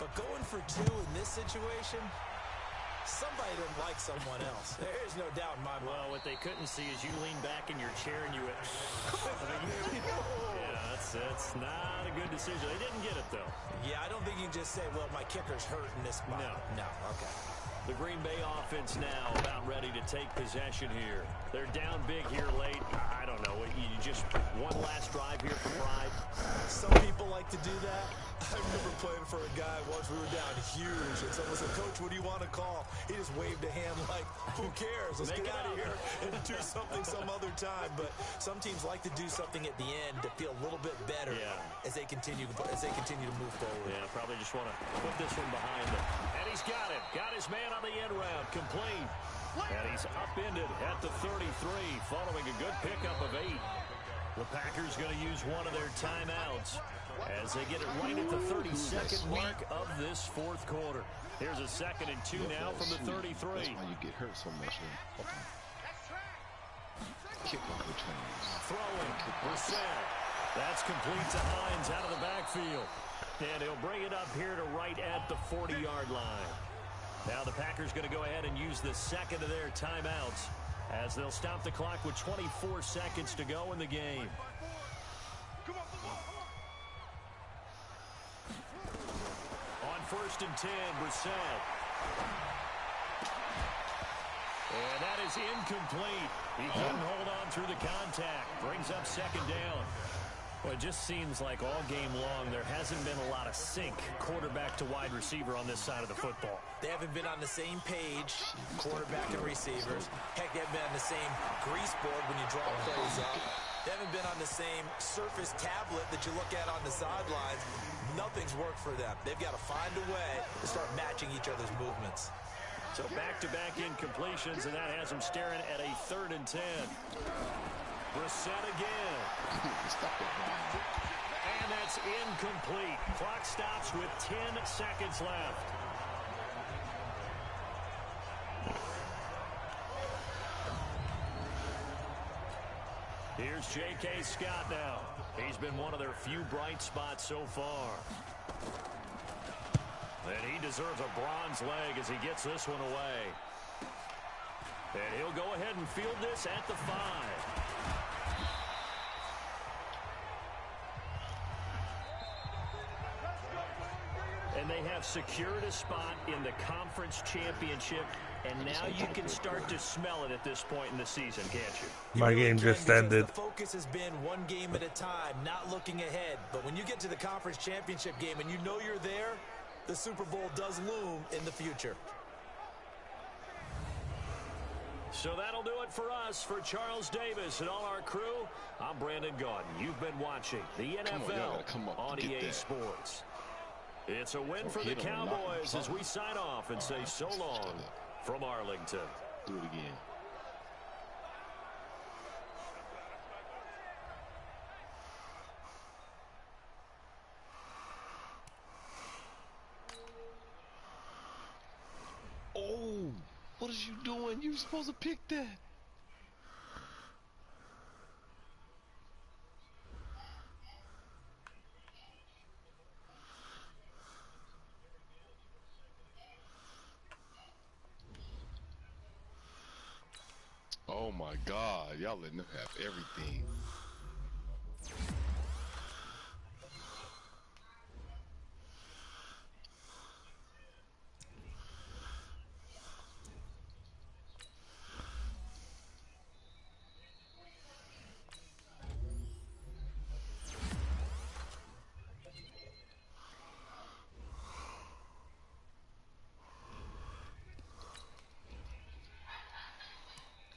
C: but going for 2 in this situation, somebody didn't like someone else. There's no doubt in my mind.
B: Well, what they couldn't see is you lean back in your chair and you went, yeah, that's not a good decision. They didn't get it, though.
C: Yeah, I don't think you can just say, well, my kicker's hurt in this spot. No, okay.
B: The Green Bay offense now about ready to take possession here. They're down big here late. I don't know. You just one last drive here for pride.
C: Some people like to do that. I remember playing for a guy once. We were down huge, and someone said, "Coach, what do you want to call?" He just waved a hand like, "Who cares? Let's get out of here and do something some other time." But some teams like to do something at the end to feel a little bit better as they continue to move forward.
B: Yeah, probably just want to put this one behind them. And he's got it. Got his man on the end round, complete. And he's upended at the 33, following a good pickup of 8. The Packers going to use one of their timeouts as they get it right at the 32nd mark of this fourth quarter. Here's a 2nd and 2 now from the 33.
D: That's why you get hurt so much. Kickoff returns.
B: Throwing. Brissett. That's complete to Hines out of the backfield. And he'll bring it up here to right at the 40-yard line. Now the Packers going to go ahead and use the 2nd of their timeouts as they'll stop the clock with 24 seconds to go in the game. On 1st and 10, Brissett. And that is incomplete. He couldn't hold on through the contact. Brings up 2nd down. Well, it just seems like all game long there hasn't been a lot of sync quarterback to wide receiver on this side of the football.
C: They haven't been on the same page, quarterback and receivers. Heck, they haven't been on the same grease board when you draw plays up. They haven't been on the same surface tablet that you look at on the sidelines. Nothing's worked for them. They've got to find a way to start matching each other's movements.
B: So back-to-back incompletions, and that has them staring at a 3rd and 10. Brissett again. And that's incomplete. Clock stops with 10 seconds left. Here's J.K. Scott now. He's been one of their few bright spots so far. And he deserves a bronze leg as he gets this one away. And he'll go ahead and field this at the 5. And they have secured a spot in the conference championship, and now you can start to smell it at this point in the season, can't you?
E: My game just ended.
C: The focus has been one game at a time, not looking ahead. But when you get to the conference championship game and you know you're there, the Super Bowl does loom in the future.
B: So that'll do it for us. For Charles Davis and all our crew, I'm Brandon Gaudin. You've been watching the NFL on EA Sports. It's a win for the Cowboys as we sign off and say so long from Arlington.
D: Do it again. Oh, what is you doing? You were supposed to pick that. Oh my God, y'all letting them have everything.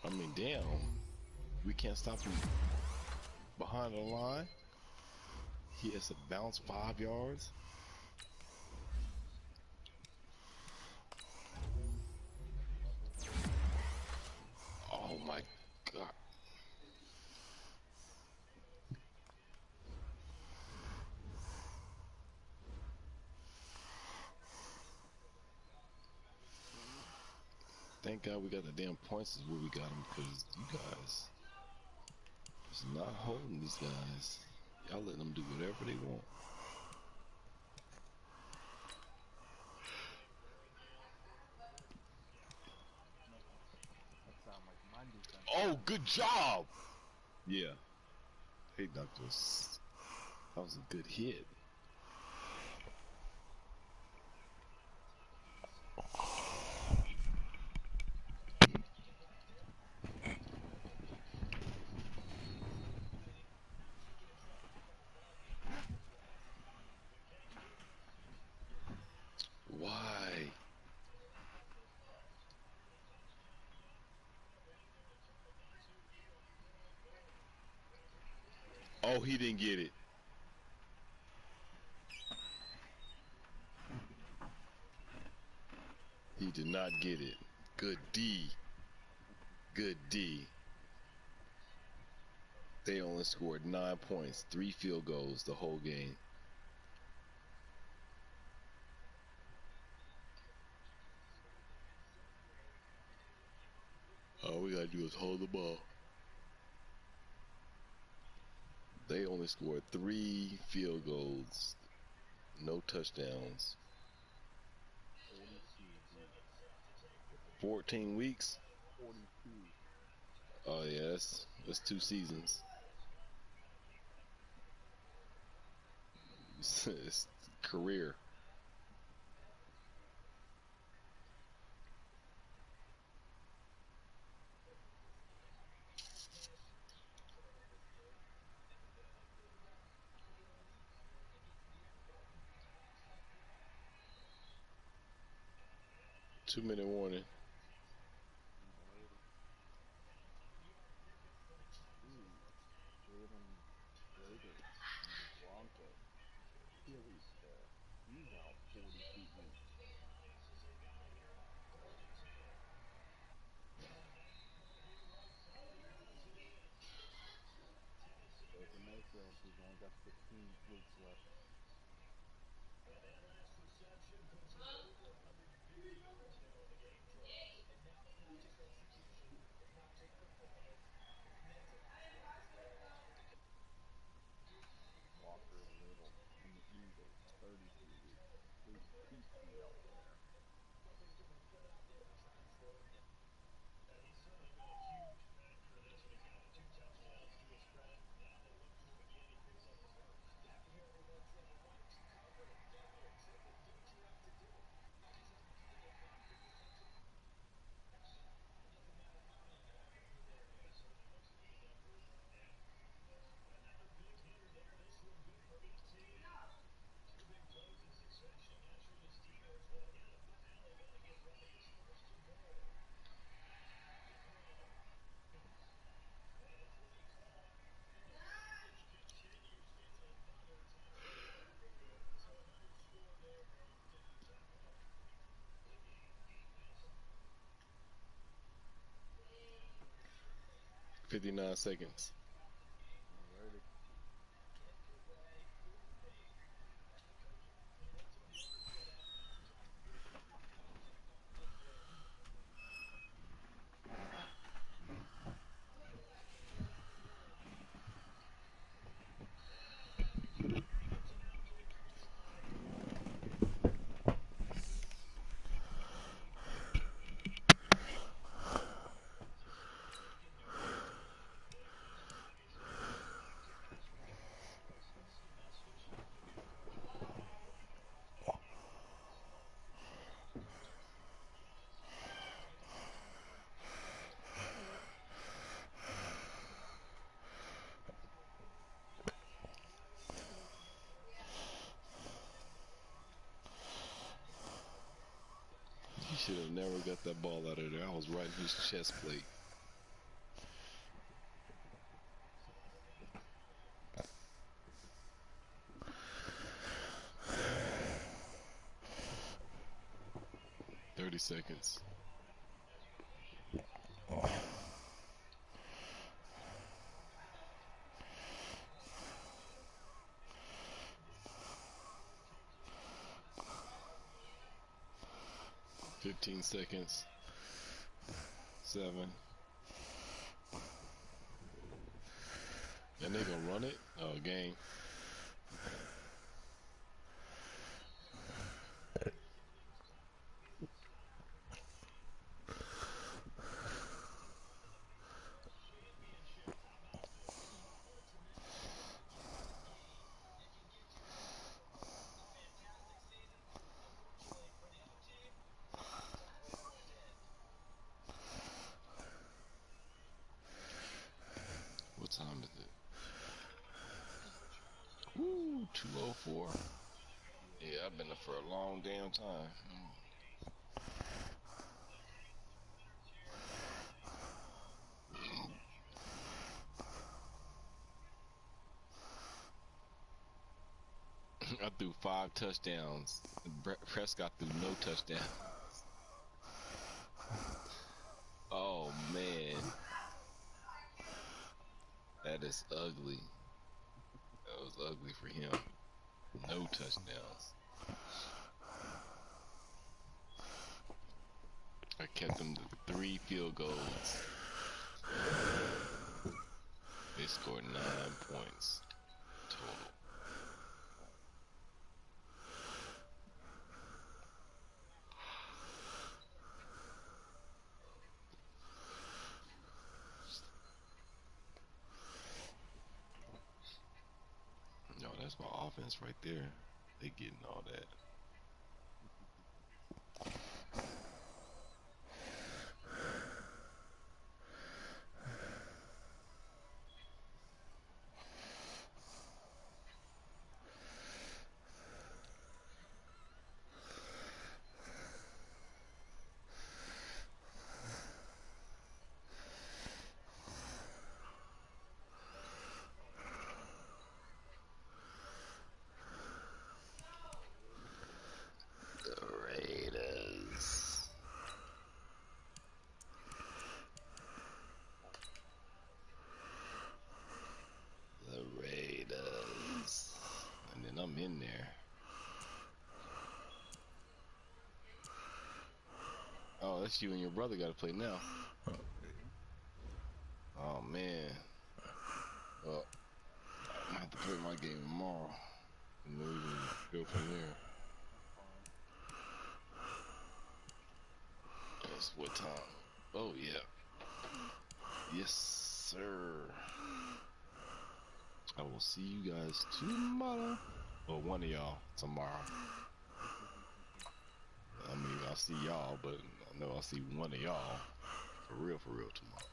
D: I mean, damn, we can't stop him behind the line. He has to bounce 5 yards. Oh my God. Thank God we got the damn points is where we got them, because you guys is not holding these guys. Y'all letting them do whatever they want. Oh, good job. Yeah. Hey, doctors. That was a good hit. Why? Oh, he didn't get it. He did not get it. Good D. Good D. They only scored 9 points, 3 field goals the whole game. All we gotta do is hold the ball. They only scored 3 field goals, no touchdowns. 14 weeks? 42. Oh yeah, that's 2 seasons. It's career. 2-minute warning. $59 seconds. 'Should have never got that ball out of there. I was right in his chest plate. "30 seconds. 15 seconds. 7. And they gonna run it? Oh, game. What time is it? Woo, 2:04. Yeah, I've been there for a long damn time. I threw 5 touchdowns. Prescott threw no touchdowns. Oh, man. That is ugly. That was ugly for him. No touchdowns. I kept them to 3 field goals. They scored 9 points total. No, that's my offense right there. They getting all that. That's you and your brother got to play now. Oh man. Well, I have to play my game tomorrow, and then we can go from there. That's what time? Oh yeah. Yes, sir. I will see you guys tomorrow. Well, one of y'all tomorrow. I mean, I'll see y'all, but I know I'll see one of y'all for real tomorrow.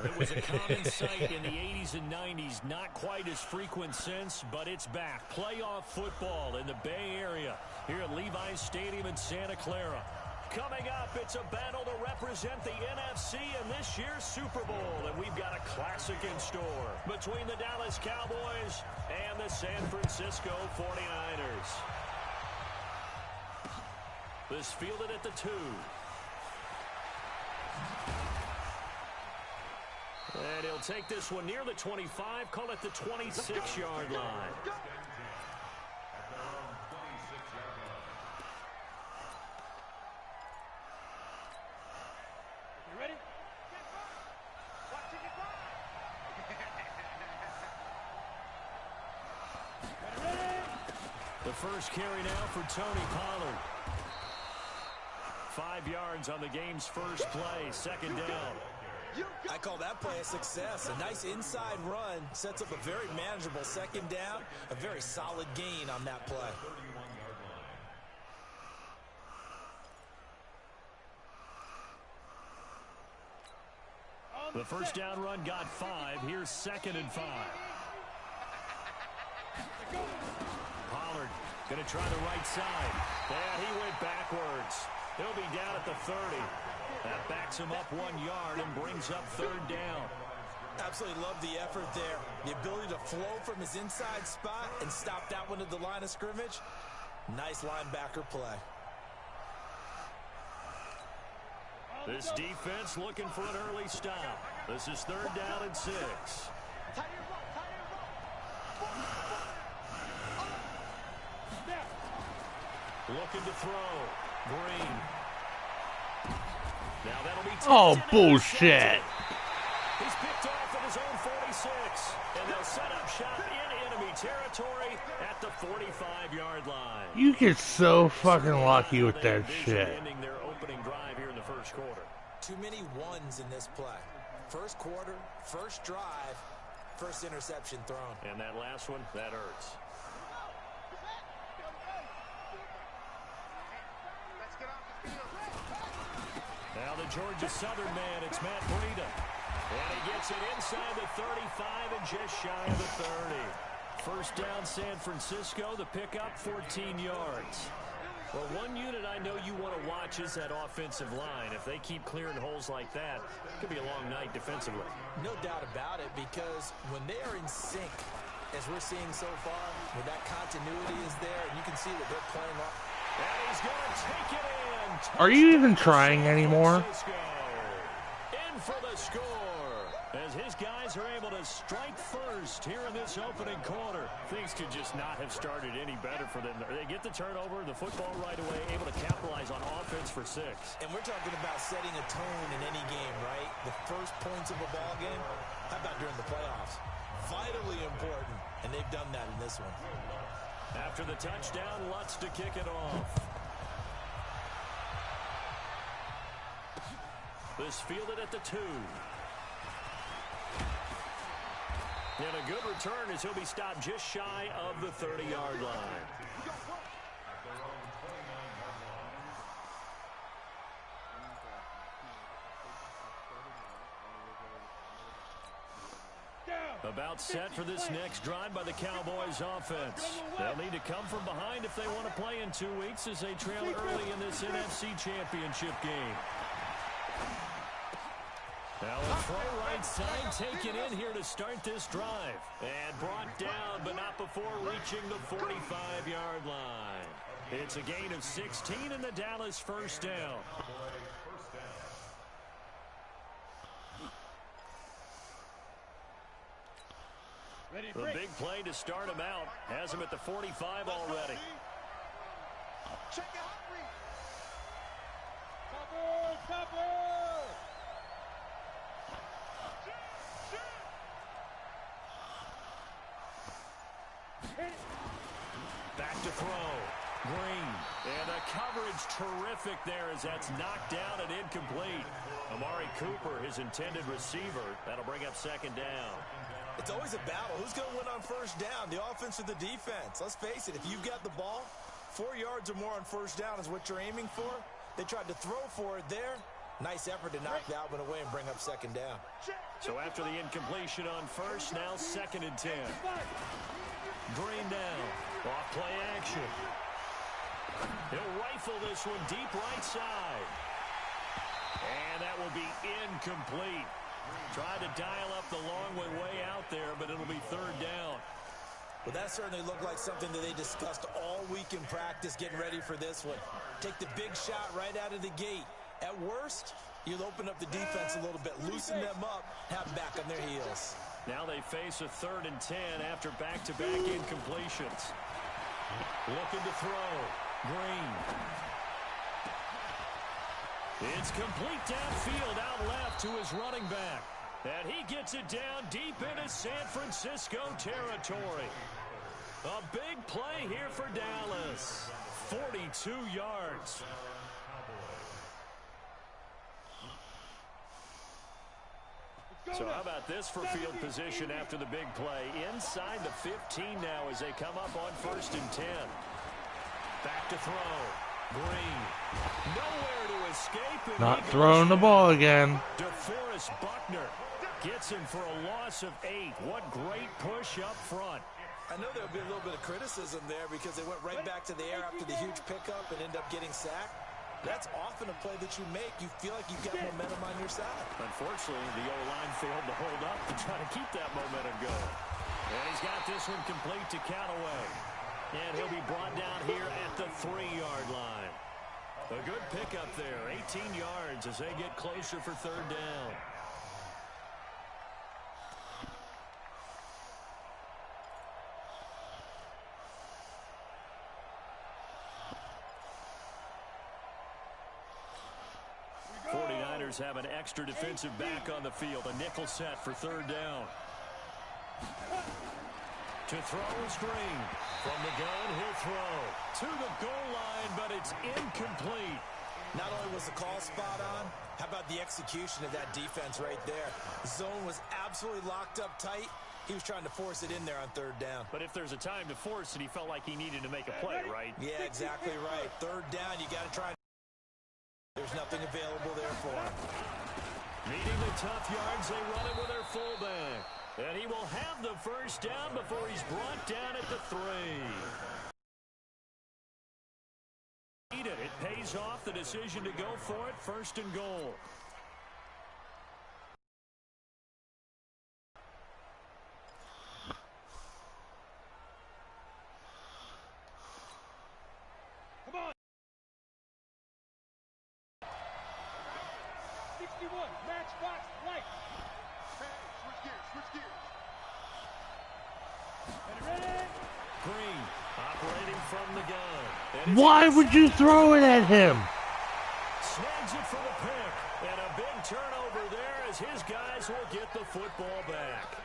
B: It was a common sight in the 80s and 90s, not quite as frequent since, but it's back. Playoff football in the Bay Area here at Levi's Stadium in Santa Clara. Coming up, it's a battle to represent the NFC in this year's Super Bowl, and we've got a classic in store between the Dallas Cowboys and the San Francisco 49ers. This fielded at the 2. And he'll take this one near the 25, call it the 26-yard line.
A: You ready?
B: The first carry now for Tony Pollard. 5 yards on the game's first play, second down.
C: I call that play a success. A nice inside run sets up a very manageable second down. A very solid gain on that play.
B: The first down run got 5. Here's 2nd and 5. Pollard going to try the right side. And he went backwards. He'll be down at the 30. That backs him up 1 yard and brings up 3rd down.
C: Absolutely love the effort there. The ability to flow from his inside spot and stop that one at the line of scrimmage. Nice linebacker play.
B: This defense looking for an early stop. This is 3rd down and 6. Looking to throw. Green. Now that'll be
E: bullshit.
B: He's picked off at his own 46, and they'll set up shop in enemy territory at the 45-yard line.
E: You get so fucking lucky with that shit.
B: Ending their opening drive here in the first quarter.
C: Too many ones in this play. First quarter, first drive, first interception thrown.
B: And that last one, that hurts. Now the Georgia Southern man, it's Matt Breida. And he gets it inside the 35 and just shy of the 30. First down San Francisco, the pickup 14 yards. Well, one unit I know you want to watch is that offensive line. If they keep clearing holes like that, it could be a long night defensively.
C: No doubt about it, because when they are in sync, as we're seeing so far, where that continuity is there, and you can see that they're playing off.
B: And he's going to take it in.
E: Are you even trying anymore?
B: In for the score. as his guys are able to strike first here in this opening quarter. Things could just not have started any better for them. They get the turnover, the football right away, able to capitalize on offense for 6.
C: And we're talking about setting a tone in any game, right? The first points of a ball game, how about during the playoffs? Vitally important, and they've done that in this one.
B: After the touchdown, Lutz to kick it off. This fielded at the 2. And a good return as he'll be stopped just shy of the 30-yard line. About set for this next drive by the Cowboys offense. They'll need to come from behind if they want to play in 2 weeks as they trail early in this NFC Championship game. Now a throw right side taken in here to start this drive. And brought down, but not before reaching the 45-yard line. It's a gain of 16 and the Dallas first down. The big play to start him out. Has him at the 45 already.
A: Check out.
B: Back to throw. Green. And the coverage terrific there as that's knocked down and incomplete. Amari Cooper, his intended receiver. That'll bring up second down.
C: It's always a battle. Who's going to win on first down, the offense or the defense? Let's face it, if you've got the ball, 4 yards or more on first down is what you're aiming for. They tried to throw for it there. Nice effort to knock that one away and bring up second down.
B: So after the incompletion on first, now 2nd and 10. Green down. Off play action. He'll rifle this one deep right side. And that will be incomplete. Tried to dial up the long way out there, but it'll be 3rd down.
C: Well, that certainly looked like something that they discussed all week in practice, getting ready for this one. Take the big shot right out of the gate. At worst, you'll open up the defense a little bit, loosen them up, have them back on their heels.
B: Now they face a 3rd and 10 after back-to-back incompletions. Looking to throw. Green. It's complete downfield out left to his running back. And he gets it down deep into San Francisco territory. A big play here for Dallas. 42 yards. So how about this for field position after the big play? Inside the 15 now as they come up on 1st and 10. Back to throw. Green. Nowhere to escape.
E: Not throwing the ball again.
B: DeForest Buckner gets him for a loss of 8. What great push up front.
C: I know there'll be a little bit of criticism there because they went right back to the air after the huge pickup and end up getting sacked. That's often a play that you make. You feel like you've got momentum on your side.
B: Unfortunately, the O-line failed to hold up to try to keep that momentum going. And he's got this one complete to Callaway. And he'll be brought down here at the 3-yard line. A good pickup there, 18 yards as they get closer for 3rd down. Have an extra defensive back on the field. A nickel set for 3rd down. To throw is Green. From the gun, he'll throw. To the goal line, but it's incomplete.
C: Not only was the call spot on, how about the execution of that defense right there? The zone was absolutely locked up tight. He was trying to force it in there on 3rd down.
B: But if there's a time to force it, he felt like he needed to make a play, right?
C: Yeah, exactly right. 3rd down, you got to try. There's nothing available there for him.
B: Needing the tough yards, they run it with their fullback. And he will have the first down before he's brought down at the 3. It pays off the decision to go for it, 1st and goal. Green operating from the gun.
E: Why would you throw it at him?
B: Snags it for the pick. And a big turnover there as his guys will get the football back.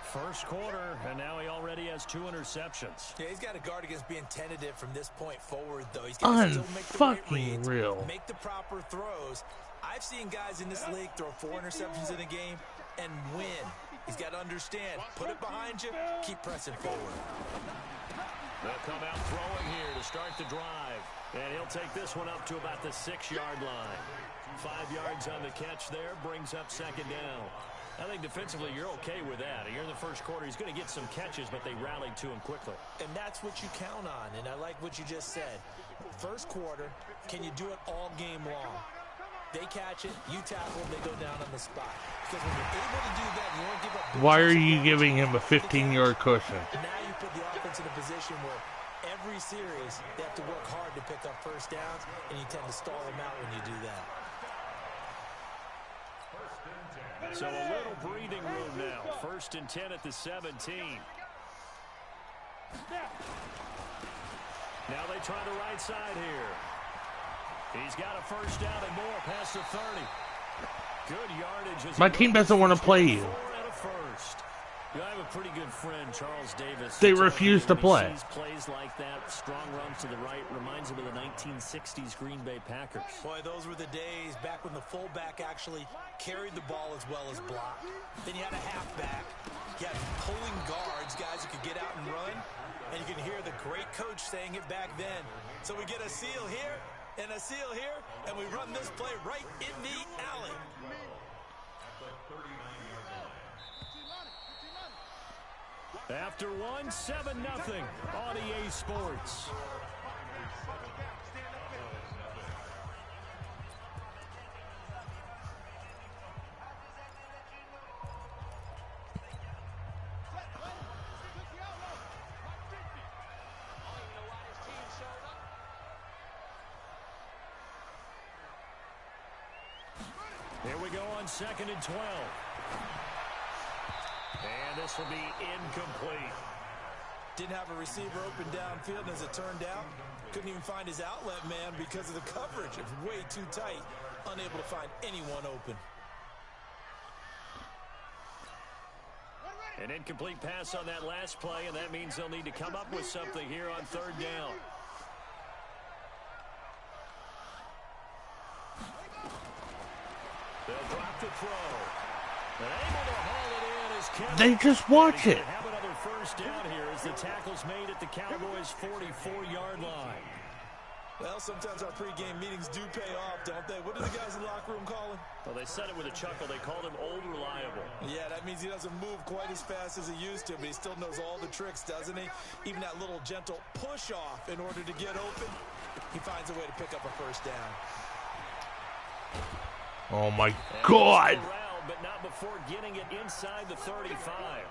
B: First quarter, and now he already has 2 interceptions.
C: Yeah, he's got to guard against being tentative from this point forward, though. He's got to still make the right reads, make the proper throws. I've seen guys in this league throw 4 interceptions in a game and win. He's got to understand, put it behind you, keep pressing forward.
B: They'll come out throwing here to start the drive. And he'll take this one up to about the 6-yard line. 5 yards on the catch there, brings up second down. I think defensively you're okay with that. Here in the first quarter, he's going to get some catches, but they rallied to him quickly.
C: And that's what you count on, and I like what you just said. First quarter, can you do it all game long? They catch it, you tackle them, they go down on the spot. Because when you're able to do that, you won't give up.
E: Why are you giving him a 15-yard cushion?
C: Now you put the offense in a position where every series they have to work hard to pick up first downs, and you tend to stall them out when you do that.
B: So a little breathing room now. 1st and 10 at the 17. Now they try the right side here. He's got a first down and more past the 30. Good yardage.
E: My team doesn't want to play you.
B: I have a pretty good friend, Charles Davis.
E: They refuse to play.
B: Plays like that, strong runs to the right, reminds him of the 1960s Green Bay Packers.
C: Boy, those were the days back when the fullback actually carried the ball as well as blocked. Then you had a halfback. You had pulling guards, guys who could get out and run. And you can hear the great coach saying it back then. So we get a seal here and a seal here, and we run this play right in the alley.
B: After 7-0 on EA Sports. Here we go on 2nd and 12. And this will be incomplete.
C: Didn't have a receiver open downfield, and as it turned out, couldn't even find his outlet man because of the coverage. It was way too tight, unable to find anyone open.
B: An incomplete pass on that last play, and that means they'll need to come up with something here on 3rd down. They'll drop the throw. And able to haul it in is Kevin.
E: They just watch it.
B: Have another first down here as the tackle's made at the Cowboys' 44-yard line.
C: Well, sometimes our pregame meetings do pay off, don't they? What do the guys in the locker room call him?
B: Well, they said it with a chuckle. They called him Old Reliable.
C: Yeah, that means he doesn't move quite as fast as he used to, but he still knows all the tricks, doesn't he? Even that little gentle push-off in order to get open, he finds a way to pick up a first down.
E: Oh, my God.
B: But not before getting it inside the 35.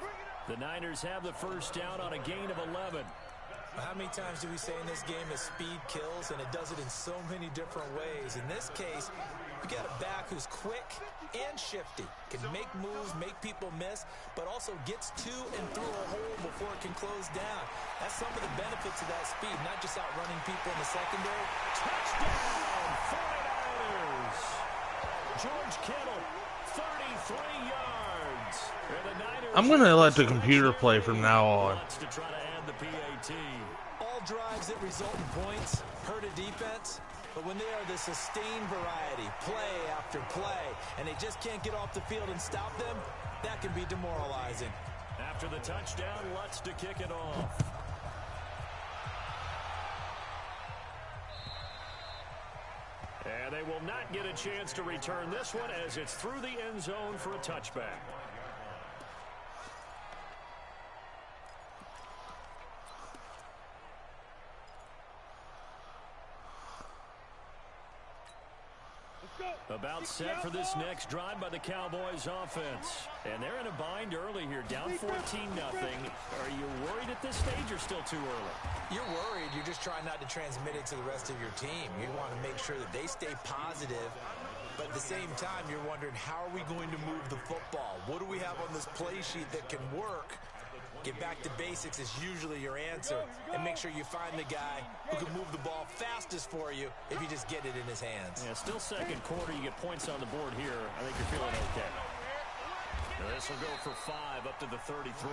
B: The Niners have the first down on a gain of 11.
C: How many times do we say in this game that speed kills, and it does it in so many different ways? In this case, we got a back who's quick and shifty, can make moves, make people miss, but also gets to and through a hole before it can close down. That's some of the benefits of that speed, not just outrunning people in the secondary.
B: Touchdown, 49ers! George Kittle, 33 yards.
E: I'm going to let the computer play from now on.
B: To try to add the PAT.
C: All drives that result in points hurt a defense, but when they are the sustained variety, play after play, and they just can't get off the field and stop them, that can be demoralizing.
B: After the touchdown, Lutz to kick it off. And they will not get a chance to return this one as it's through the end zone for a touchback. About set for this next drive by the Cowboys offense. And they're in a bind early here, down 14-0. Are you worried at this stage or still too early?
C: You're worried. You're just trying not to transmit it to the rest of your team. You want to make sure that they stay positive But at the same time, you're wondering, how are we going to move the football? What do we have on this play sheet that can work? Get back to basics is usually your answer. And make sure you find the guy who can move the ball fastest for you if you just get it in his hands.
B: Yeah, still second quarter. You get points on the board here. I think you're feeling okay. This will go for 5 up to the 33.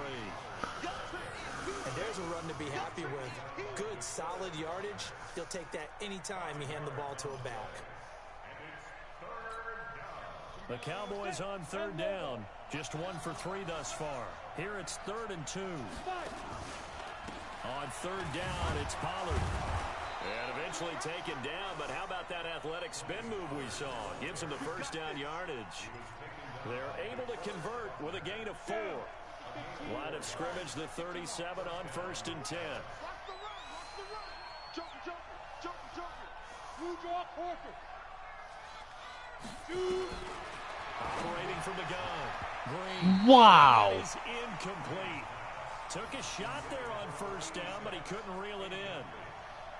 C: And there's a run to be happy with. Good, solid yardage. You'll take that anytime you hand the ball to a back.
B: The Cowboys on 3rd down. Just 1 for 3 thus far. Here it's 3rd and 2. On 3rd down, it's Pollard. And eventually taken down, but how about that athletic spin move we saw? Gives him the first down yardage. They're able to convert with a gain of 4. Line of scrimmage, the 37 on 1st and 10. Operating from the gun. Green.
E: Wow.
B: Is incomplete. Took a shot there on 1st down, but he couldn't reel it in.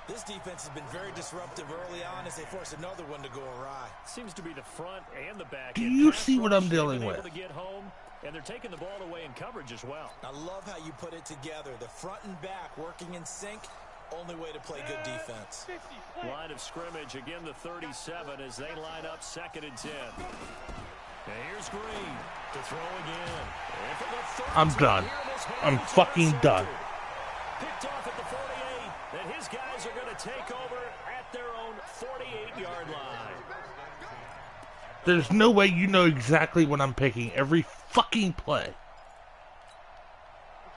C: This defense has been very disruptive early on as they force another one to go awry.
B: Seems to be the front and the back.
E: Do you see what I'm dealing with?
B: Able to get home, and they're taking the ball away in coverage as well.
C: I love how you put it together. The front and back working in sync. Only way to play good defense.
B: Line of scrimmage, again the 37 as they line up 2nd and 10. And here's Green to throw again.
E: I'm done. I'm fucking done.
B: Picked off at the 48, and his guys are going to take over at their own 48-yard line.
E: There's no way you know exactly what I'm picking every fucking play.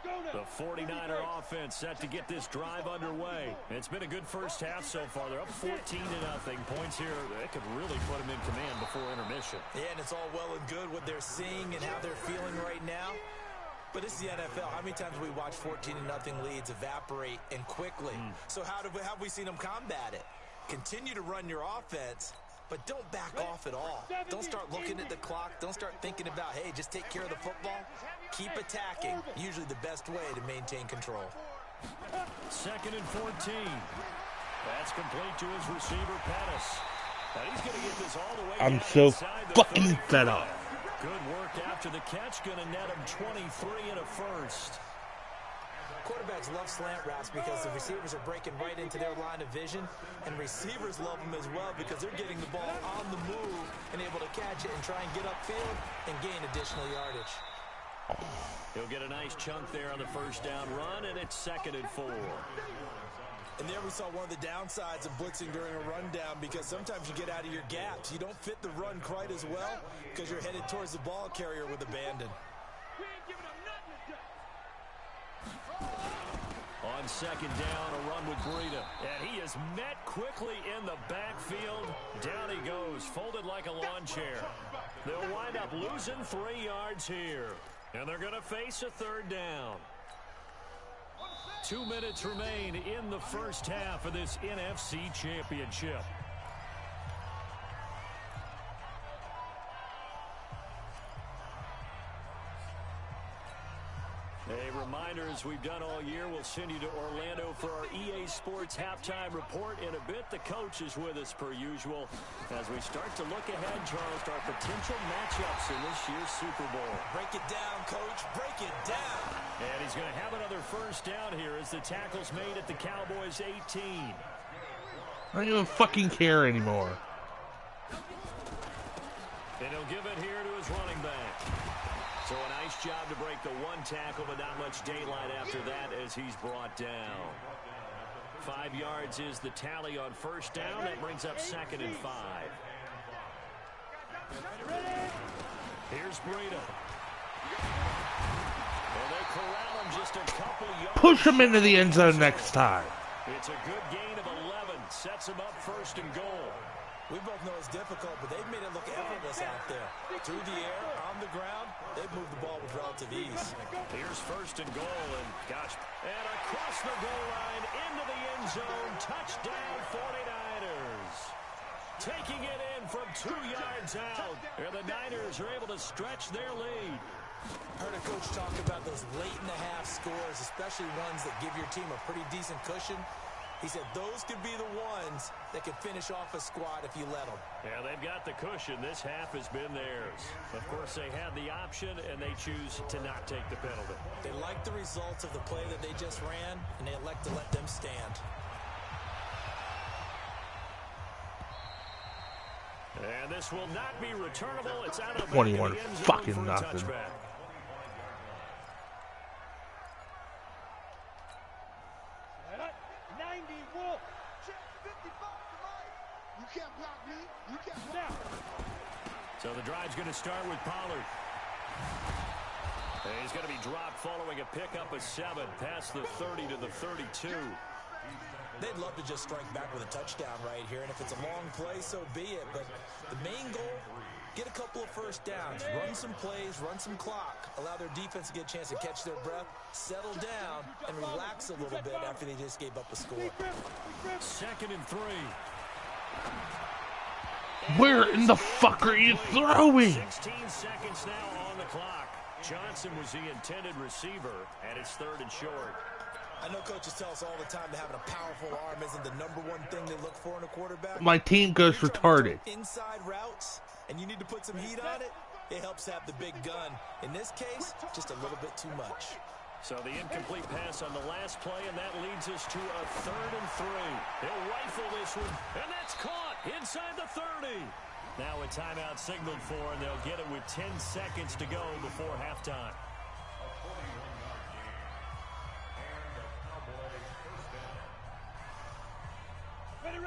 B: The 49er offense set to get this drive underway. It's been a good first half so far. They're up 14-0. Points here that could really put them in command before intermission.
C: Yeah, and it's all well and good what they're seeing and how they're feeling right now. But it's the NFL. How many times have we watched 14-0 leads evaporate and quickly? So how have we seen them combat it? Continue to run your offense, but don't back off at all. Don't start looking at the clock. Don't start thinking about, hey, just take care of the football. Keep attacking. Usually the best way to maintain control.
B: 2nd and 14. That's complete to his receiver, Pettis. Now he's going to get this all the way.
E: I'm so fucking fed up.
B: Good work after the catch. Going to net him 23 and a first.
C: Quarterbacks love slant routes because the receivers are breaking right into their line of vision, and receivers love them as well because they're getting the ball on the move and able to catch it and try and get upfield and gain additional yardage.
B: He'll get a nice chunk there on the first down run, and it's 2nd and 4.
C: And there we saw one of the downsides of blitzing during a rundown because sometimes you get out of your gaps. You don't fit the run quite as well because you're headed towards the ball carrier with abandon.
B: On 2nd down, a run with Breida. And he is met quickly in the backfield. Down he goes, folded like a lawn chair. They'll wind up losing 3 yards here. And they're going to face a 3rd down. 2 minutes remain in the first half of this NFC Championship. A reminder, as we've done all year, we'll send you to Orlando for our EA Sports halftime report. In a bit, the coach is with us per usual as we start to look ahead, Charles, to our potential matchups in this year's Super Bowl.
C: Break it down, Coach. Break it down.
B: And he's going to have another first down here as the tackle's made at the Cowboys' 18.
E: I don't even fucking care anymore.
B: And he'll give it here to his running back. So a nice job to break the 1 tackle, but not much daylight after that as he's brought down. 5 yards is the tally on first down. That brings up 2nd and 5. Here's Breida. Well, they corral him just a couple yards.
E: Push him into the end zone next time.
B: It's a good gain of 11. Sets him up 1st and goal.
C: We both know it's difficult, but they've made it look effortless out there. Through the air, on the ground, they've moved the ball with relative ease.
B: Here's 1st and goal, and gosh, and across the goal line, into the end zone, touchdown 49ers. Taking it in from 2 yards out, and the Niners are able to stretch their lead.
C: Heard a coach talk about those late-in-the-half scores, especially ones that give your team a pretty decent cushion. He said those could be the ones that could finish off a squad if you let them.
B: Yeah, they've got the cushion. This half has been theirs. Of course, they had the option, and they choose to not take the penalty.
C: They like the results of the play that they just ran, and they elect to let them stand.
B: And this will not be returnable. It's out of
E: 21 fucking nothing.
B: Touchback. So the drive's going to start with Pollard. And he's going to be dropped following a pickup of 7 past the 30 to the 32.
C: They'd love to just strike back with a touchdown right here, and if it's a long play, so be it. But the main goal, get a couple of first downs, run some plays, run some clock, allow their defense to get a chance to catch their breath, settle down, and relax a little bit after they just gave up a score.
B: 2nd and 3.
E: Where in the fuck are you throwing?
B: 16 seconds now on the clock. Johnson was the intended receiver, and it's 3rd and short.
C: I know coaches tell us all the time that having a powerful arm isn't the #1 thing they look for in a quarterback.
E: My team goes retarded.
C: Inside routes, and you need to put some heat on it, it helps have the big gun. In this case, just a little bit too much.
B: So the incomplete pass on the last play, and that leads us to a 3rd and 3. He'll rifle this one, and that's caught inside the 30. Now a timeout signaled for, and they'll get it with 10 seconds to go before halftime.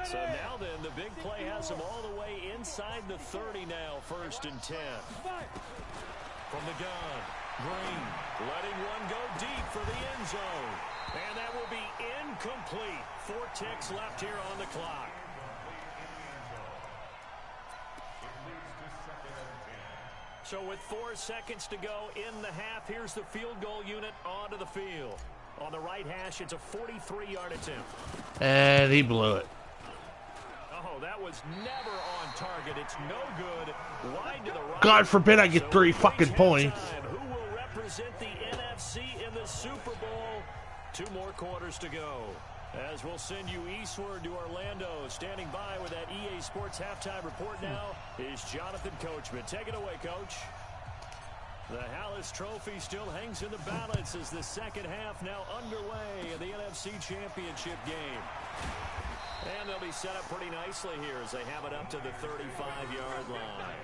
B: So now then, the big play has them all the way inside the 30 now, 1st and 10. From the gun, Green letting one go deep for the end zone. And that will be incomplete. 4 ticks left here on the clock. So with 4 seconds to go in the half, here's the field goal unit onto the field. On the right hash, it's a 43-yard attempt.
E: And he blew it.
B: Oh, that was never on target. It's no good. Wide to the right.
E: God forbid I get 3 fucking points.
B: Who will represent the NFC in the Super Bowl? 2 more quarters to go. As we'll send you eastward to Orlando. Standing by with that EA Sports halftime report now is Jonathan Coachman. Take it away, Coach. The Hallis Trophy still hangs in the balance as the second half now underway in the NFC Championship game. And they'll be set up pretty nicely here as they have it up to the 35-yard line.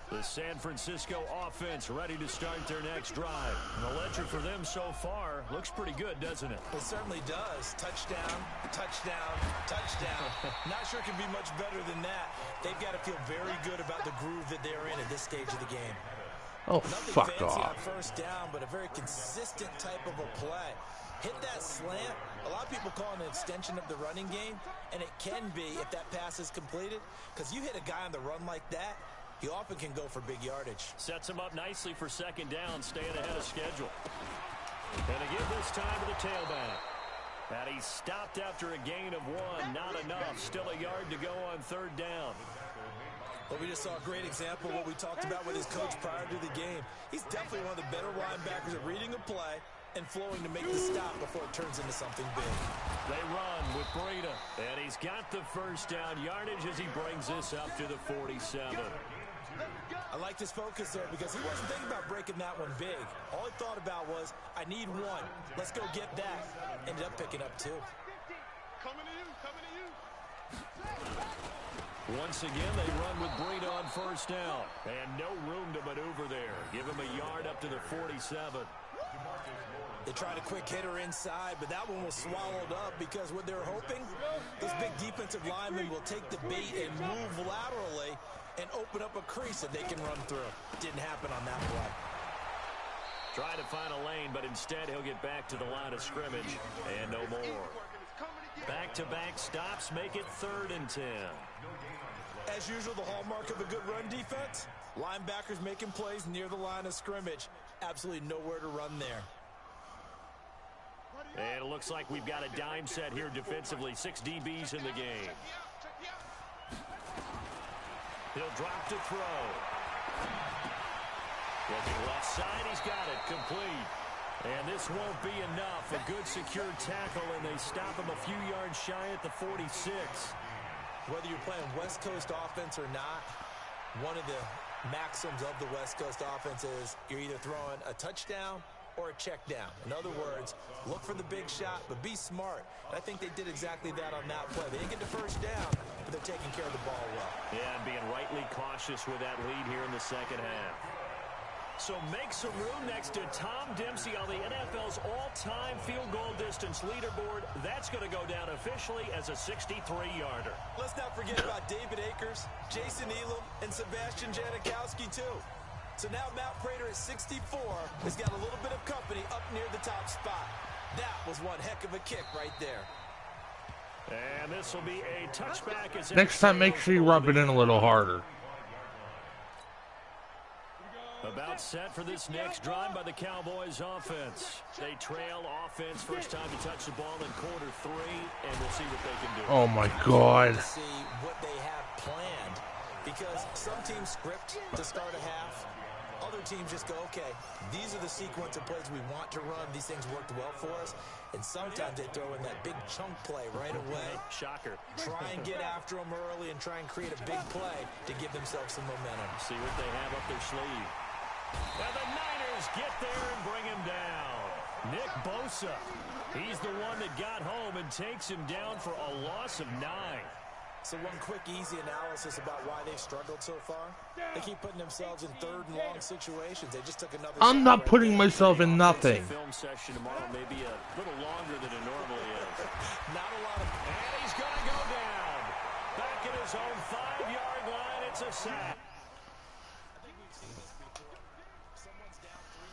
B: The San Francisco offense ready to start their next drive. And the ledger for them so far looks pretty good, doesn't it?
C: It certainly does. Touchdown, touchdown, touchdown. Not sure it can be much better than that. They've got to feel very good about the groove that they're in at this stage of the game.
E: Oh,
C: Nothing
E: fuck
C: fancy
E: off.
C: on first down, but a very consistent type of a play. Hit that slant. A lot of people call it an extension of the running game, and it can be if that pass is completed, because you hit a guy on the run like that, he often can go for big yardage. Sets him up nicely for second down, staying ahead of schedule. And to give this time to the tailback. And he stopped after a gain of 1. Not enough. Still a yard to go on 3rd down. Well, we just saw a great example of what we talked about with his coach prior to the game. He's definitely one of the better linebackers at reading a play and flowing to make the stop before it turns into something big. They run with Breida. And he's got the first down yardage as he brings this up to the 47. I liked his focus there because he wasn't thinking about breaking that one big. All he thought about was, I need 1. Let's go get that. Ended up picking up 2.
A: Coming to you, coming to you.
B: Once again, they run with Breida on first down. And no room to maneuver there. Give him a yard up to the 47. They tried a quick hitter inside, but that one was swallowed up because what they're hoping, this big defensive lineman will take the bait and move laterally and open up a crease that they can run through. Didn't happen on that play. Trying to find a lane, but instead he'll get back to the line of scrimmage and no more. Back-to-back stops make it 3rd and 10.
G: As usual, the hallmark of a good run defense, linebackers making plays near the line of scrimmage. Absolutely nowhere to run there.
B: And it looks like we've got a dime set here defensively. 6 DBs in the game. He'll drop to throw. Looking left side, he's got it. Complete. And this won't be enough. A good secure tackle, and they stop him a few yards shy at the 46.
C: Whether you're playing West Coast offense or not, one of the maxims of the West Coast offense is you're either throwing a touchdown or a check down. In other words, look for the big shot, but be smart. And I think they did exactly that on that play. They didn't get the first down, but they're taking care of the ball well.
B: Yeah, and being rightly cautious with that lead here in the second half. So make some room next to Tom Dempsey on the NFL's all-time field goal distance leaderboard. That's going to go down officially as a 63-yarder.
G: Let's not forget about David Akers, Jason Elam, and Sebastian Janikowski, too. So now Matt Prater at 64 has got a little bit of company up near the top spot. That was one heck of a kick right there.
B: And this will be a touchback.
E: Next time, make sure you rub it in a little harder.
B: About set for this next drive by the Cowboys offense. They trail offense first time to touch the ball in quarter 3, and we'll see what they can do.
E: Oh my God.
C: See what they have planned, because some teams script to start a half. Other teams just go, okay, these are the sequence of plays we want to run. These things worked well for us. And sometimes they throw in that big chunk play right away.
B: Shocker.
C: Try and get after them early and try and create a big play to give themselves some momentum.
B: See what they have up their sleeve. And the Niners get there and bring him down. Nick Bosa. He's the one that got home and takes him down for a loss of 9.
C: So one quick, easy analysis about why they've struggled so far. They keep putting themselves in 3rd and long situations. They just took another.
E: I'm not putting myself in nothing.
B: Film session tomorrow may be a little longer than it normally is.
C: Not a lot of.
B: And he's going to go down. Back at his own 5-yard line. It's a sack.